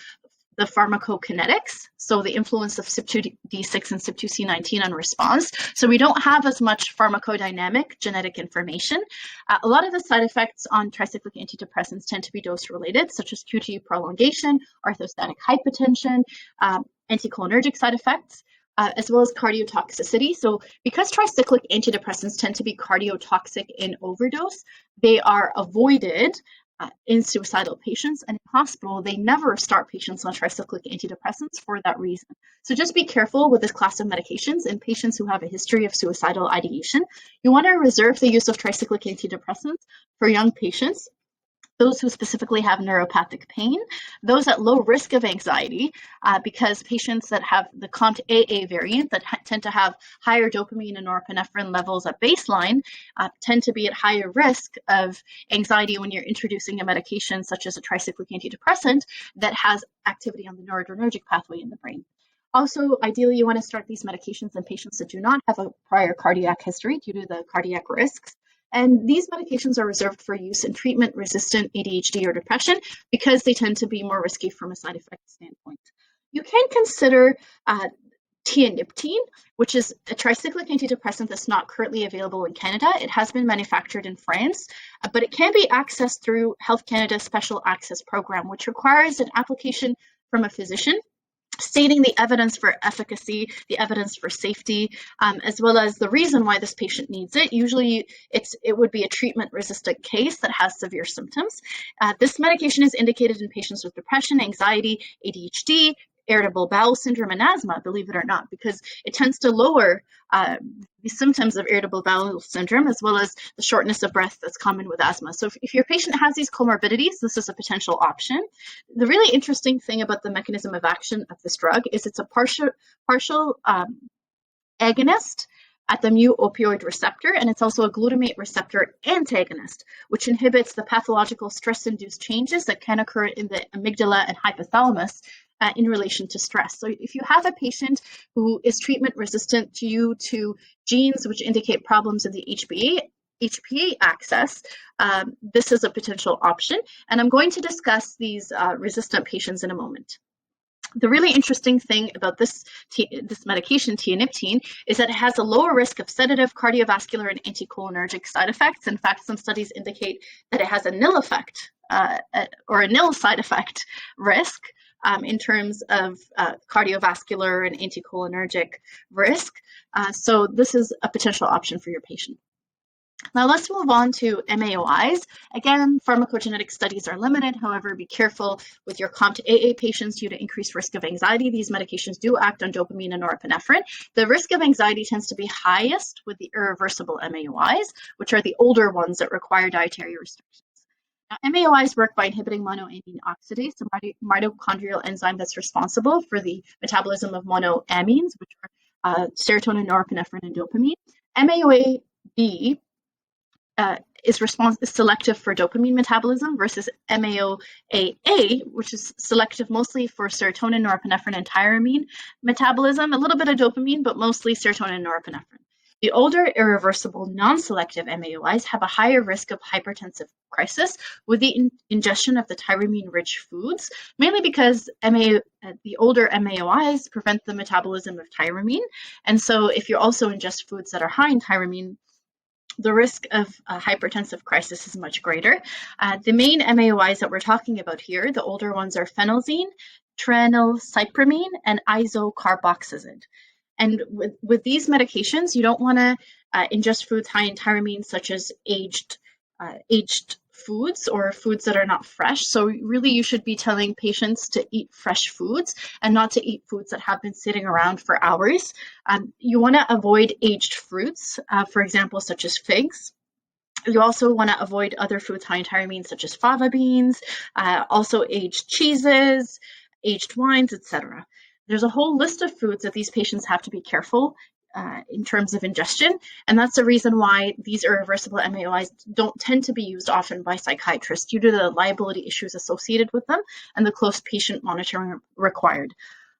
the pharmacokinetics, so the influence of CYP2D6 and CYP2C19 on response. So we don't have as much pharmacodynamic genetic information. A lot of the side effects on tricyclic antidepressants tend to be dose-related, such as QT prolongation, orthostatic hypotension, anticholinergic side effects, as well as cardiotoxicity. So because tricyclic antidepressants tend to be cardiotoxic in overdose, they are avoided in suicidal patients, and in hospital, they never start patients on tricyclic antidepressants for that reason. So just be careful with this class of medications in patients who have a history of suicidal ideation. You want to reserve the use of tricyclic antidepressants for young patients, those who specifically have neuropathic pain, those at low risk of anxiety, because patients that have the COMT AA variant that tend to have higher dopamine and norepinephrine levels at baseline tend to be at higher risk of anxiety when you're introducing a medication such as a tricyclic antidepressant that has activity on the noradrenergic pathway in the brain. Also, ideally, you want to start these medications in patients that do not have a prior cardiac history due to the cardiac risks. And these medications are reserved for use in treatment-resistant ADHD or depression because they tend to be more risky from a side effect standpoint. You can consider tianeptine, which is a tricyclic antidepressant that's not currently available in Canada. It has been manufactured in France, but it can be accessed through Health Canada's Special Access Program, which requires an application from a physician stating the evidence for efficacy, the evidence for safety, as well as the reason why this patient needs it. Usually it would be a treatment-resistant case that has severe symptoms. This medication is indicated in patients with depression, anxiety, ADHD, irritable bowel syndrome, and asthma, believe it or not, because it tends to lower the symptoms of irritable bowel syndrome, as well as the shortness of breath that's common with asthma. So if your patient has these comorbidities, this is a potential option. The really interesting thing about the mechanism of action of this drug is it's a partial agonist at the mu opioid receptor, and it's also a glutamate receptor antagonist, which inhibits the pathological stress-induced changes that can occur in the amygdala and hypothalamus in relation to stress. So if you have a patient who is treatment resistant due to genes which indicate problems in the HPA axis, this is a potential option. And I'm going to discuss these resistant patients in a moment. The really interesting thing about this medication, tianeptine, is that it has a lower risk of sedative, cardiovascular, and anticholinergic side effects. In fact, some studies indicate that it has a nil effect or a nil side effect risk in terms of cardiovascular and anticholinergic risk. So this is a potential option for your patient. Now let's move on to MAOIs. Again, pharmacogenetic studies are limited. However, be careful with your COMT AA patients due to increased risk of anxiety. These medications do act on dopamine and norepinephrine. The risk of anxiety tends to be highest with the irreversible MAOIs, which are the older ones that require dietary restrictions. Now, MAOIs work by inhibiting monoamine oxidase, a mitochondrial enzyme that's responsible for the metabolism of monoamines, which are serotonin, norepinephrine, and dopamine. MAOB is selective for dopamine metabolism versus MAOAA, which is selective mostly for serotonin, norepinephrine, and tyramine metabolism, a little bit of dopamine, but mostly serotonin and norepinephrine. The older, irreversible, non-selective MAOIs have a higher risk of hypertensive crisis with the ingestion of the tyramine-rich foods, mainly because the older MAOIs prevent the metabolism of tyramine. And so if you also ingest foods that are high in tyramine, the risk of hypertensive crisis is much greater. The main MAOIs that we're talking about here, the older ones, are phenelzine, tranylcypromine, and isocarboxazine. And with these medications, you don't want to ingest foods high in tyramine, such as aged foods or foods that are not fresh. So really, you should be telling patients to eat fresh foods and not to eat foods that have been sitting around for hours. You want to avoid aged fruits, for example, such as figs. You also want to avoid other foods high in tyramine, such as fava beans, also aged cheeses, aged wines, etc. There's a whole list of foods that these patients have to be careful in terms of ingestion, and that's the reason why these irreversible MAOIs don't tend to be used often by psychiatrists due to the liability issues associated with them and the close patient monitoring required.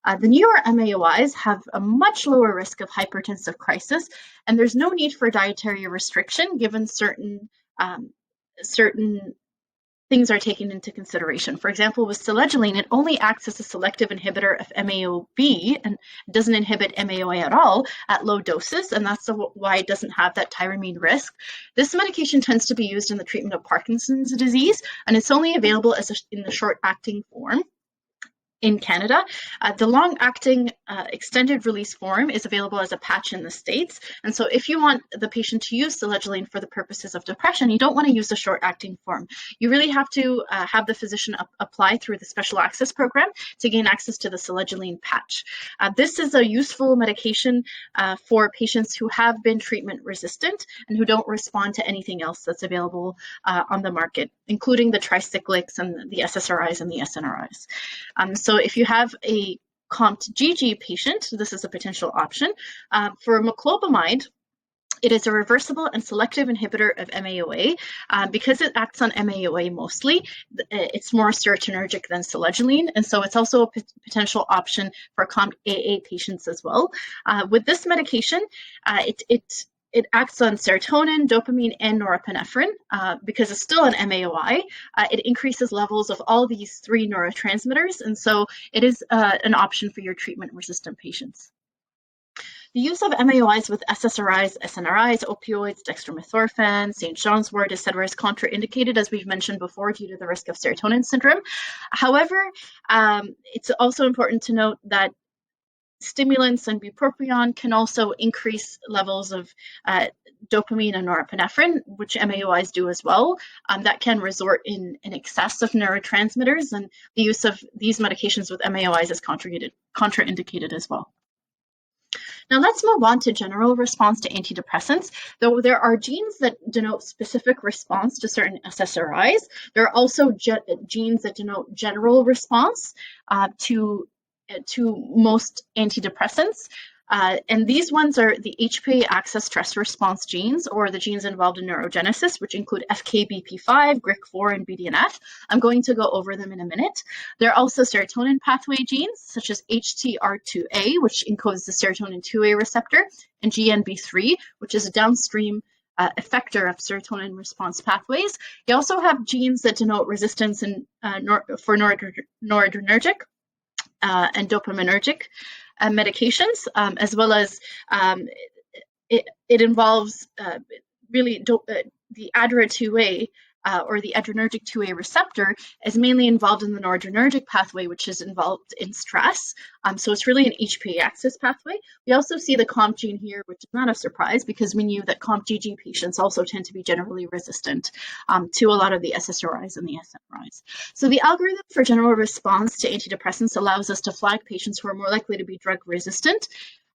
The newer MAOIs have a much lower risk of hypertensive crisis, and there's no need for dietary restriction given certain things are taken into consideration. For example, with selegiline, it only acts as a selective inhibitor of MAOB and doesn't inhibit MAOA at all at low doses, and that's why it doesn't have that tyramine risk. This medication tends to be used in the treatment of Parkinson's disease, and it's only available in the short-acting form. in Canada. The long-acting extended release form is available as a patch in the States. And so if you want the patient to use selegiline for the purposes of depression, you don't want to use the short-acting form. You really have to have the physician apply through the special access program to gain access to the selegiline patch. This is a useful medication for patients who have been treatment resistant and who don't respond to anything else that's available on the market, including the tricyclics and the SSRIs and the SNRIs. So if you have a COMT GG patient, this is a potential option. For Moclobemide, it is a reversible and selective inhibitor of MAOA. Because it acts on MAOA mostly, it's more serotonergic than selegiline, and so it's also a potential option for COMT AA patients as well. With this medication, it acts on serotonin, dopamine, and norepinephrine. Because it's still an MAOI, it increases levels of all these three neurotransmitters, and so it is an option for your treatment-resistant patients. The use of MAOIs with SSRIs, SNRIs, opioids, dextromethorphan, St. John's wort, etc. is contraindicated, as we've mentioned before, due to the risk of serotonin syndrome. However, it's also important to note that stimulants and bupropion can also increase levels of dopamine and norepinephrine, which MAOIs do as well. That can result in an excess of neurotransmitters, and the use of these medications with MAOIs is contraindicated as well. Now let's move on to general response to antidepressants. Though there are genes that denote specific response to certain SSRIs, there are also genes that denote general response to most antidepressants. And these ones are the HPA axis stress response genes, or the genes involved in neurogenesis, which include FKBP5, GRIK4, and BDNF. I'm going to go over them in a minute. There are also serotonin pathway genes, such as HTR2A, which encodes the serotonin 2A receptor, and GNB3, which is a downstream effector of serotonin response pathways. You also have genes that denote resistance for noradrenergic and dopaminergic medications, as well as it involves really the ADRA2A or the adrenergic 2A receptor is mainly involved in the noradrenergic pathway, which is involved in stress. So it's really an HPA axis pathway. We also see the COMT gene here, which is not a surprise because we knew that COMT GG patients also tend to be generally resistant to a lot of the SSRIs and the SNRIs. So the algorithm for general response to antidepressants allows us to flag patients who are more likely to be drug resistant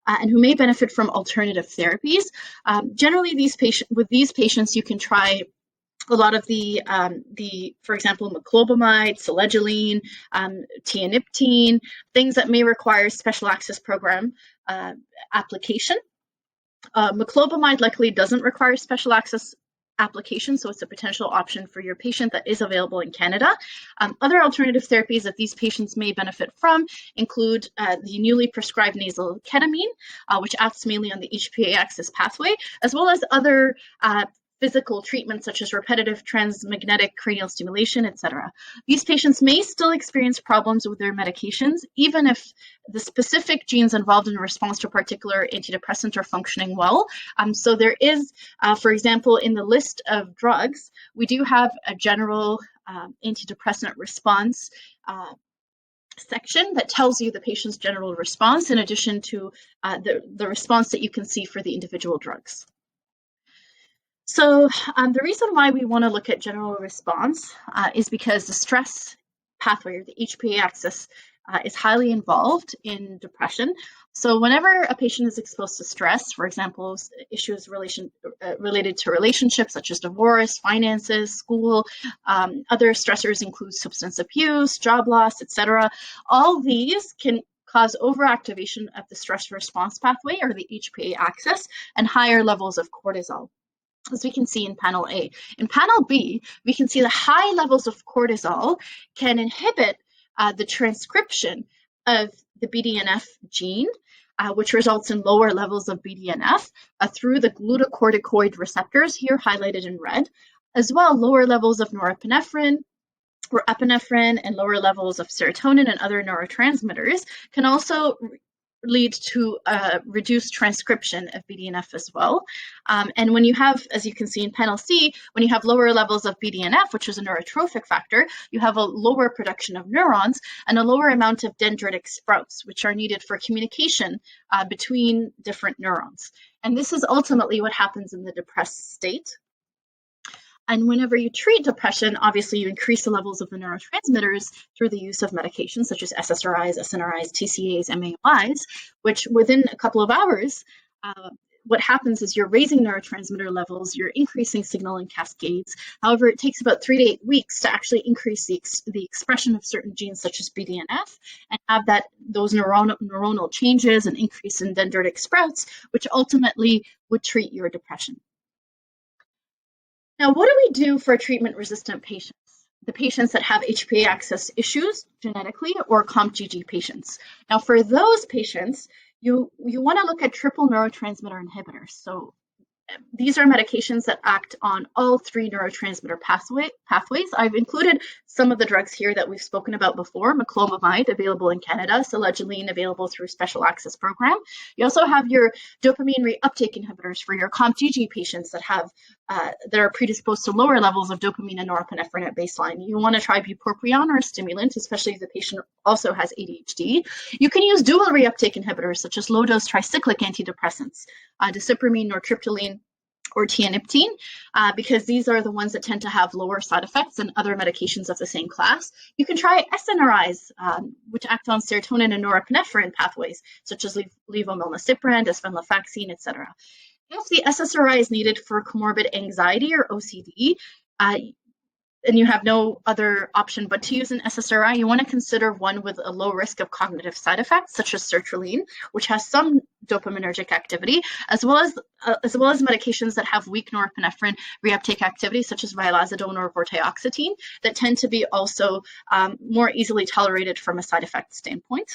and who may benefit from alternative therapies. Generally, with these patients, you can try a lot of the for example, Moclobemide, selegiline, tianeptine, things that may require special access program application. Moclobemide likely doesn't require special access application, so it's a potential option for your patient that is available in Canada. Other alternative therapies that these patients may benefit from include the newly prescribed nasal ketamine, which acts mainly on the HPA axis pathway, as well as other physical treatments such as repetitive transmagnetic cranial stimulation, etc. These patients may still experience problems with their medications, even if the specific genes involved in response to a particular antidepressant are functioning well. So there is, for example, in the list of drugs, we do have a general antidepressant response section that tells you the patient's general response in addition to the response that you can see for the individual drugs. So the reason why we want to look at general response is because the stress pathway, or the HPA axis, is highly involved in depression. So whenever a patient is exposed to stress, for example, issues related to relationships such as divorce, finances, school, other stressors include substance abuse, job loss, etc. All these can cause overactivation of the stress response pathway, or the HPA axis, and higher levels of cortisol, as we can see in panel A. In panel B, we can see the high levels of cortisol can inhibit the transcription of the BDNF gene, which results in lower levels of BDNF through the glucocorticoid receptors, here highlighted in red, as well lower levels of norepinephrine or epinephrine and lower levels of serotonin and other neurotransmitters can also lead to reduced transcription of BDNF as well. And when you have, as you can see in panel C, when you have lower levels of BDNF, which is a neurotrophic factor, you have a lower production of neurons and a lower amount of dendritic sprouts, which are needed for communication between different neurons. And this is ultimately what happens in the depressed state. And whenever you treat depression, obviously you increase the levels of the neurotransmitters through the use of medications such as SSRIs, SNRIs, TCAs, MAOls, which within a couple of hours, what happens is you're raising neurotransmitter levels, you're increasing signal in cascades. However, it takes about 3 to 8 weeks to actually increase the expression of certain genes such as BDNF and have those neuronal changes and increase in dendritic sprouts, which ultimately would treat your depression. Now, what do we do for treatment-resistant patients? The patients that have HPA axis issues genetically, or COMT patients. Now, for those patients, you want to look at triple neurotransmitter inhibitors. So these are medications that act on all 3 neurotransmitter pathways. I've included some of the drugs here that we've spoken about before. Moclobemide, available in Canada. Selegiline, available through Special Access Program. You also have your dopamine reuptake inhibitors for your COMT patients that are predisposed to lower levels of dopamine and norepinephrine at baseline. You want to try bupropion or a stimulant, especially if the patient also has ADHD. You can use dual reuptake inhibitors such as low-dose tricyclic antidepressants, disipramine, nortriptyline, or tianeptine, because these are the ones that tend to have lower side effects than other medications of the same class. You can try SNRIs, which act on serotonin and norepinephrine pathways, such as levomilnacipran, desvenlafaxine, etc. If the SSRI is needed for comorbid anxiety or OCD, and you have no other option but to use an SSRI, you want to consider one with a low risk of cognitive side effects, such as sertraline, which has some dopaminergic activity, as well as medications that have weak norepinephrine reuptake activity, such as vilazodone or vortioxetine, that tend to be also more easily tolerated from a side effect standpoint.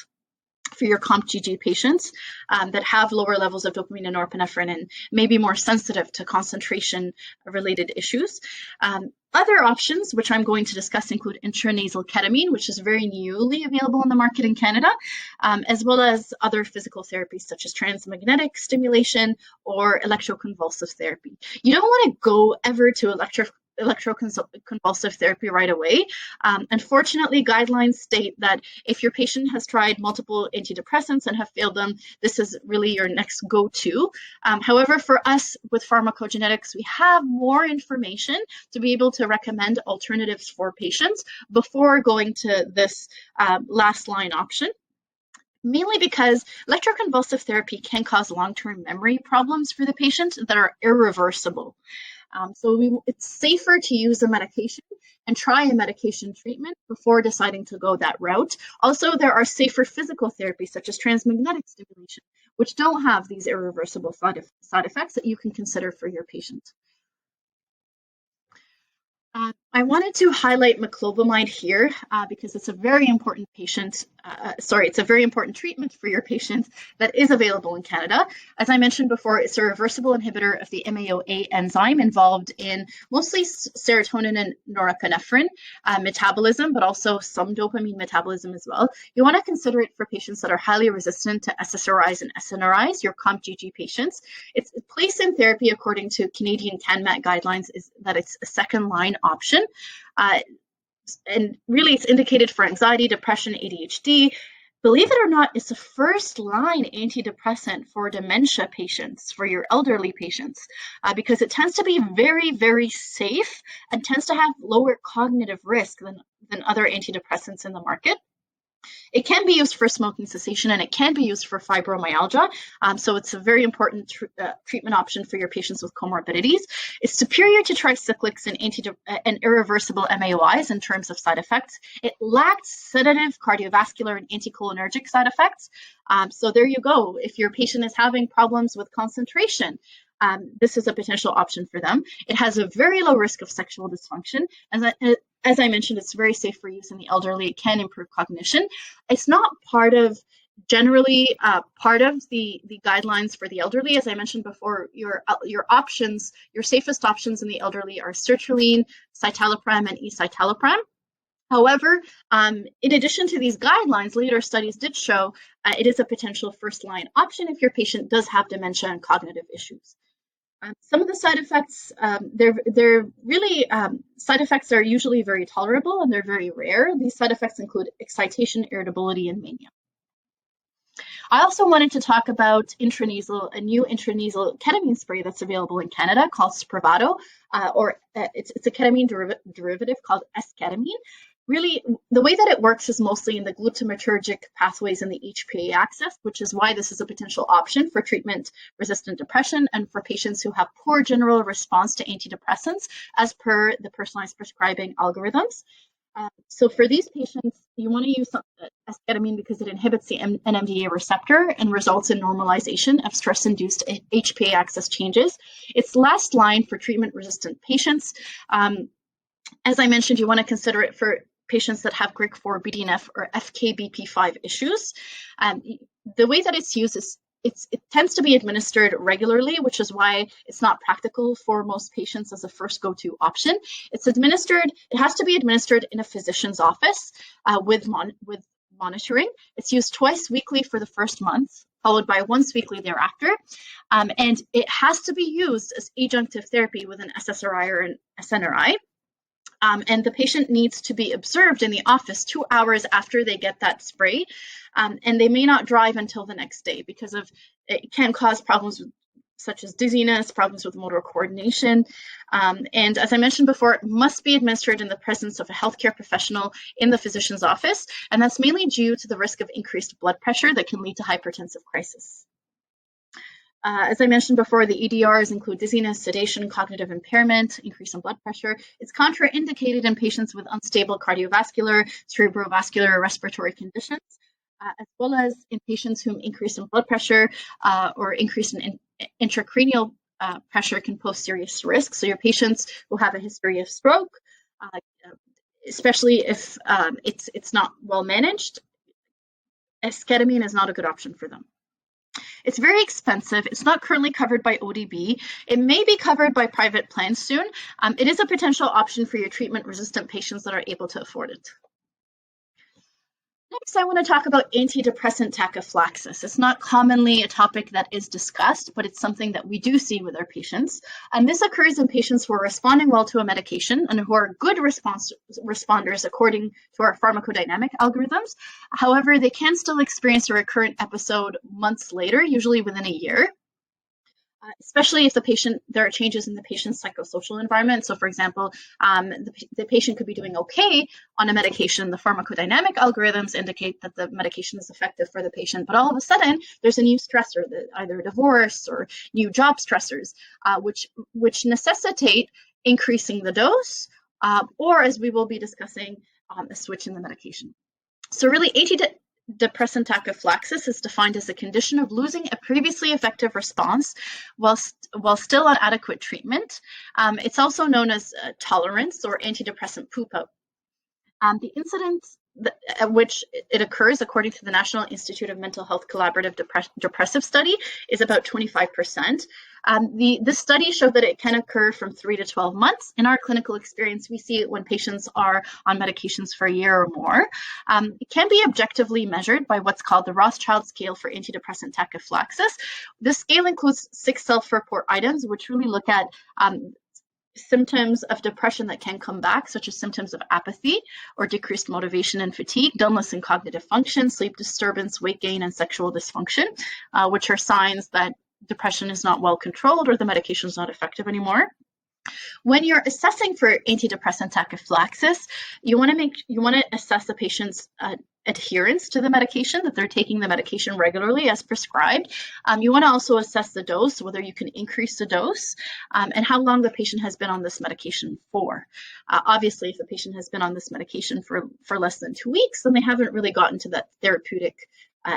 For your COMT patients that have lower levels of dopamine and norepinephrine and may be more sensitive to concentration-related issues. Other options, which I'm going to discuss, include intranasal ketamine, which is very newly available on the market in Canada, as well as other physical therapies such as transmagnetic stimulation or electroconvulsive therapy. You don't want to go ever to electroconvulsive therapy right away. Unfortunately, guidelines state that if your patient has tried multiple antidepressants and have failed them, this is really your next go-to. However, for us with pharmacogenetics, we have more information to be able to recommend alternatives for patients before going to this last line option. Mainly because electroconvulsive therapy can cause long-term memory problems for the patient that are irreversible. So it's safer to use a medication and try a medication treatment before deciding to go that route. Also, there are safer physical therapies such as transmagnetic stimulation, which don't have these irreversible side effects that you can consider for your patient. I wanted to highlight Moclobemide here because it's a very important it's a very important treatment for your patient that is available in Canada. As I mentioned before, it's a reversible inhibitor of the MAOA enzyme involved in mostly serotonin and norepinephrine metabolism, but also some dopamine metabolism as well. You want to consider it for patients that are highly resistant to SSRIs and SNRIs, your COMT patients. Its place in therapy, according to Canadian CANMAT Guidelines, is that it's a second-line option. And really, it's indicated for anxiety, depression, ADHD. Believe it or not, it's a first-line antidepressant for dementia patients, for your elderly patients, because it tends to be very, very safe and tends to have lower cognitive risk than other antidepressants in the market. It can be used for smoking cessation and it can be used for fibromyalgia. So it's a very important treatment option for your patients with comorbidities. It's superior to tricyclics and irreversible MAOIs in terms of side effects. It lacks sedative, cardiovascular, and anticholinergic side effects. So there you go. If your patient is having problems with concentration, this is a potential option for them. It has a very low risk of sexual dysfunction. As I mentioned, it's very safe for use in the elderly. It can improve cognition. It's not generally part of the guidelines for the elderly. As I mentioned before, your options, your safest options in the elderly are sertraline, citalopram, and escitalopram. However, in addition to these guidelines, later studies did show it is a potential first-line option if your patient does have dementia and cognitive issues. Some of the side effects, side effects are usually very tolerable and they're very rare. These side effects include excitation, irritability, and mania. I also wanted to talk about a new intranasal ketamine spray that's available in Canada called Spravato, it's a ketamine derivative called Esketamine. Really, the way that it works is mostly in the glutamatergic pathways in the HPA axis, which is why this is a potential option for treatment-resistant depression and for patients who have poor general response to antidepressants as per the personalized prescribing algorithms. So for these patients, you want to use esketamine because it inhibits the NMDA receptor and results in normalization of stress-induced HPA axis changes. It's last line for treatment-resistant patients. As I mentioned, you want to consider it for patients that have GRIC4, BDNF, or FKBP5 issues. The way that it's used is it tends to be administered regularly, which is why it's not practical for most patients as a first go-to option. It has to be administered in a physician's office with monitoring. It's used twice weekly for the first month, followed by once weekly thereafter. And it has to be used as adjunctive therapy with an SSRI or an SNRI. And the patient needs to be observed in the office 2 hours after they get that spray, and they may not drive until the next day because it can cause problems such as dizziness, problems with motor coordination. And as I mentioned before, it must be administered in the presence of a healthcare professional in the physician's office, and that's mainly due to the risk of increased blood pressure that can lead to hypertensive crisis. As I mentioned before, the EDRs include dizziness, sedation, cognitive impairment, increase in blood pressure. It's contraindicated in patients with unstable cardiovascular, cerebrovascular, or respiratory conditions, as well as in patients whom increase in blood pressure or increase in intracranial pressure can pose serious risks. So your patients who have a history of stroke, especially if it's not well managed, esketamine is not a good option for them. It's very expensive. It's not currently covered by ODB. It may be covered by private plans soon. It is a potential option for your treatment-resistant patients that are able to afford it. Next, I want to talk about antidepressant tachyphylaxis. It's not commonly a topic that is discussed, but it's something that we do see with our patients. And this occurs in patients who are responding well to a medication and who are good responders according to our pharmacodynamic algorithms. However, they can still experience a recurrent episode months later, usually within a year. Especially if there are changes in the patient's psychosocial environment. So for example, the patient could be doing okay on a medication. The pharmacodynamic algorithms indicate that the medication is effective for the patient, but all of a sudden there's a new stressor, either divorce or new job stressors, which necessitate increasing the dose, or as we will be discussing, a switch in the medication. So really, antidepressant tachyphylaxis is defined as a condition of losing a previously effective response while still on adequate treatment. It's also known as tolerance or antidepressant poop-out. The incidence at which it occurs, according to the National Institute of Mental Health Collaborative Depressive Study, is about 25%. This study showed that it can occur from 3 to 12 months. In our clinical experience, we see it when patients are on medications for a year or more. It can be objectively measured by what's called the Rothschild scale for antidepressant tachyphylaxis. This scale includes 6 self-report items, which really look at symptoms of depression that can come back, such as symptoms of apathy or decreased motivation and fatigue, dullness and cognitive function, sleep disturbance, weight gain, and sexual dysfunction, which are signs that depression is not well controlled or the medication is not effective anymore. When you're assessing for antidepressant tachyphylaxis, you want to assess the patient's adherence to the medication, that they're taking the medication regularly as prescribed. You want to also assess the dose, whether you can increase the dose, and how long the patient has been on this medication for. Obviously, if the patient has been on this medication for less than 2 weeks, then they haven't really gotten to that therapeutic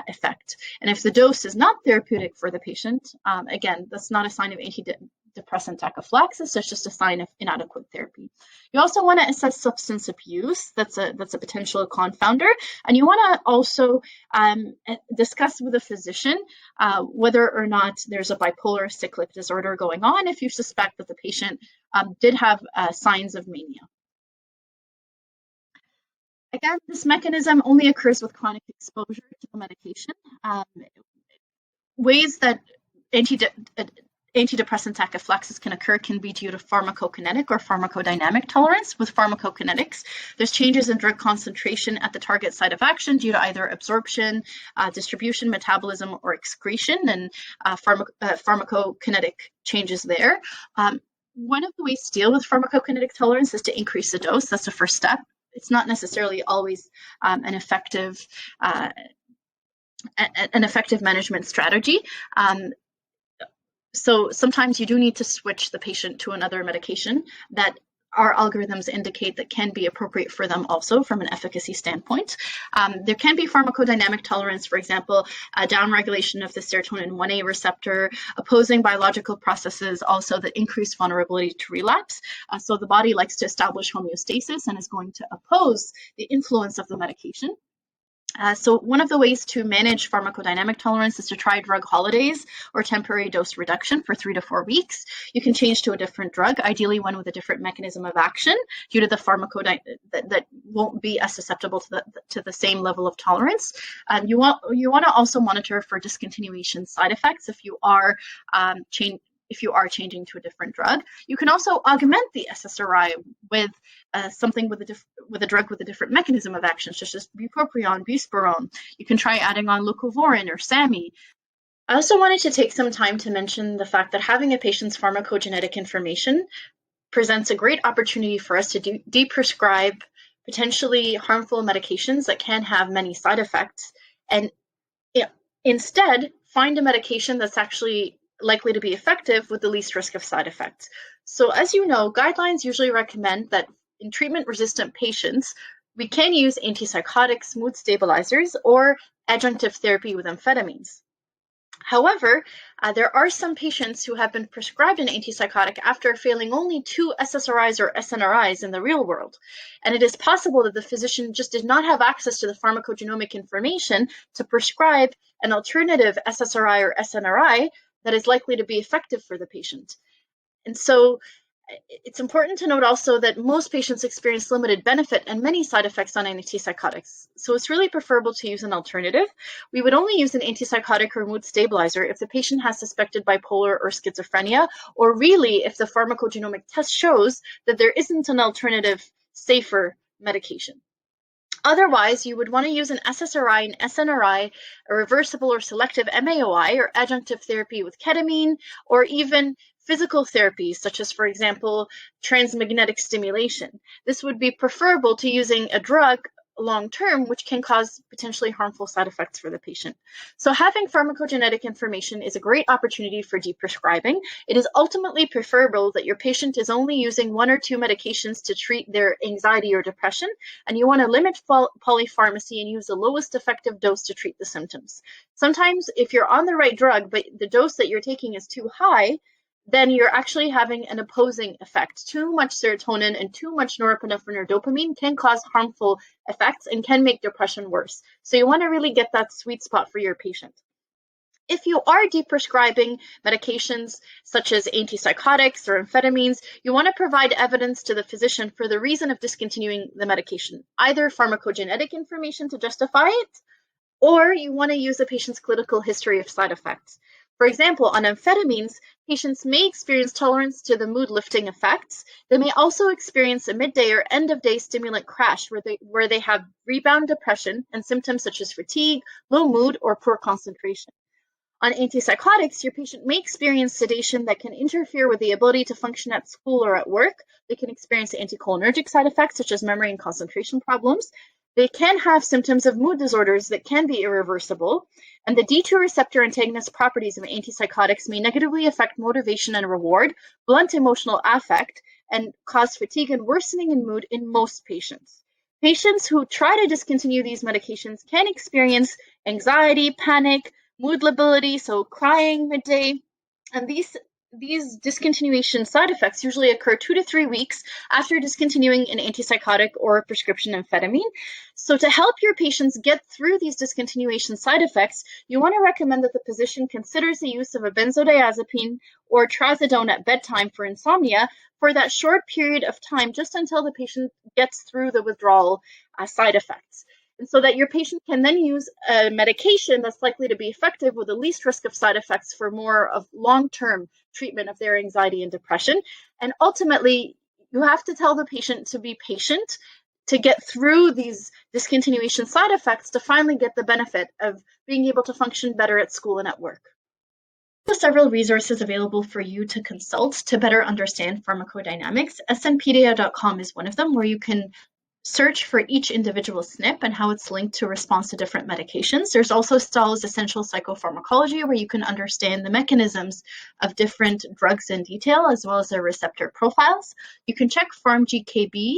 effect. And if the dose is not therapeutic for the patient, again, that's not a sign of antidepressant tachyphylaxis, it's just a sign of inadequate therapy. You also want to assess substance abuse. That's a potential confounder. And you want to also discuss with a physician whether or not there's a bipolar cyclic disorder going on if you suspect that the patient did have signs of mania. Again, this mechanism only occurs with chronic exposure to the medication. Ways that antidepressant tachyphylaxis can occur can be due to pharmacokinetic or pharmacodynamic tolerance. With pharmacokinetics, there's changes in drug concentration at the target site of action due to either absorption, distribution, metabolism, or excretion, and pharmacokinetic changes there. One of the ways to deal with pharmacokinetic tolerance is to increase the dose. That's the first step. It's not necessarily always an effective management strategy. So sometimes you do need to switch the patient to another medication that our algorithms indicate that can be appropriate for them also from an efficacy standpoint. There can be pharmacodynamic tolerance, for example, downregulation of the serotonin 1A receptor, opposing biological processes also that increase vulnerability to relapse. So the body likes to establish homeostasis and is going to oppose the influence of the medication. So one of the ways to manage pharmacodynamic tolerance is to try drug holidays or temporary dose reduction for 3 to 4 weeks. You can change to a different drug, ideally one with a different mechanism of action due to the that won't be as susceptible to the same level of tolerance. You want to also monitor for discontinuation side effects if you are changing to a different drug. You can also augment the SSRI with something with a drug with a different mechanism of action, such as bupropion, buspirone. You can try adding on leucovorin or SAMI. I also wanted to take some time to mention the fact that having a patient's pharmacogenetic information presents a great opportunity for us to deprescribe potentially harmful medications that can have many side effects, and instead find a medication that's actually likely to be effective with the least risk of side effects. So as you know, guidelines usually recommend that in treatment-resistant patients, we can use antipsychotics, mood stabilizers, or adjunctive therapy with amphetamines. However, there are some patients who have been prescribed an antipsychotic after failing only 2 SSRIs or SNRIs in the real world. And it is possible that the physician just did not have access to the pharmacogenomic information to prescribe an alternative SSRI or SNRI that is likely to be effective for the patient. And so it's important to note also that most patients experience limited benefit and many side effects on antipsychotics. So it's really preferable to use an alternative. We would only use an antipsychotic or mood stabilizer if the patient has suspected bipolar or schizophrenia, or really if the pharmacogenomic test shows that there isn't an alternative, safer medication. Otherwise, you would want to use an SSRI, an SNRI, a reversible or selective MAOI, or adjunctive therapy with ketamine, or even physical therapies, such as, for example, transmagnetic stimulation. This would be preferable to using a drug long-term, which can cause potentially harmful side effects for the patient. So having pharmacogenetic information is a great opportunity for deprescribing. It is ultimately preferable that your patient is only using 1 or 2 medications to treat their anxiety or depression, and you want to limit polypharmacy and use the lowest effective dose to treat the symptoms. Sometimes if you're on the right drug, but the dose that you're taking is too high, then you're actually having an opposing effect. Too much serotonin and too much norepinephrine or dopamine can cause harmful effects and can make depression worse. So you want to really get that sweet spot for your patient. If you are deprescribing medications such as antipsychotics or amphetamines, you want to provide evidence to the physician for the reason of discontinuing the medication, either pharmacogenetic information to justify it, or you want to use the patient's clinical history of side effects. For example, on amphetamines, patients may experience tolerance to the mood-lifting effects. They may also experience a midday or end-of-day stimulant crash where they have rebound depression and symptoms such as fatigue, low mood, or poor concentration. On antipsychotics, your patient may experience sedation that can interfere with the ability to function at school or at work. They can experience anticholinergic side effects such as memory and concentration problems. They can have symptoms of mood disorders that can be irreversible, and the D2 receptor antagonist properties of antipsychotics may negatively affect motivation and reward, blunt emotional affect, and cause fatigue and worsening in mood in most patients. Patients who try to discontinue these medications can experience anxiety, panic, mood lability, so crying midday, and these these discontinuation side effects usually occur 2 to 3 weeks after discontinuing an antipsychotic or a prescription amphetamine. So to help your patients get through these discontinuation side effects, you want to recommend that the physician considers the use of a benzodiazepine or trazodone at bedtime for insomnia for that short period of time, just until the patient gets through the withdrawal side effects. And so that your patient can then use a medication that's likely to be effective with the least risk of side effects for more of long-term treatment of their anxiety and depression. And ultimately, you have to tell the patient to be patient to get through these discontinuation side effects to finally get the benefit of being able to function better at school and at work. There are several resources available for you to consult to better understand pharmacodynamics. snpedia.com is one of them, where you can search for each individual SNP and how it's linked to response to different medications. There's also Stahl's Essential Psychopharmacology, where you can understand the mechanisms of different drugs in detail, as well as their receptor profiles. You can check PharmGKB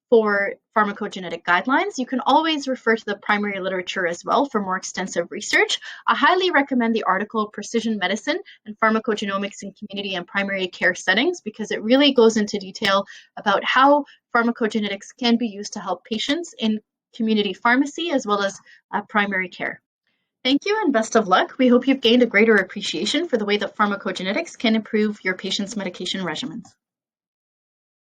for pharmacogenetic guidelines. You can always refer to the primary literature as well for more extensive research. I highly recommend the article Precision Medicine and Pharmacogenomics in Community and Primary Care Settings, because it really goes into detail about how pharmacogenetics can be used to help patients in community pharmacy as well as primary care. Thank you and best of luck. We hope you've gained a greater appreciation for the way that pharmacogenetics can improve your patients' medication regimens.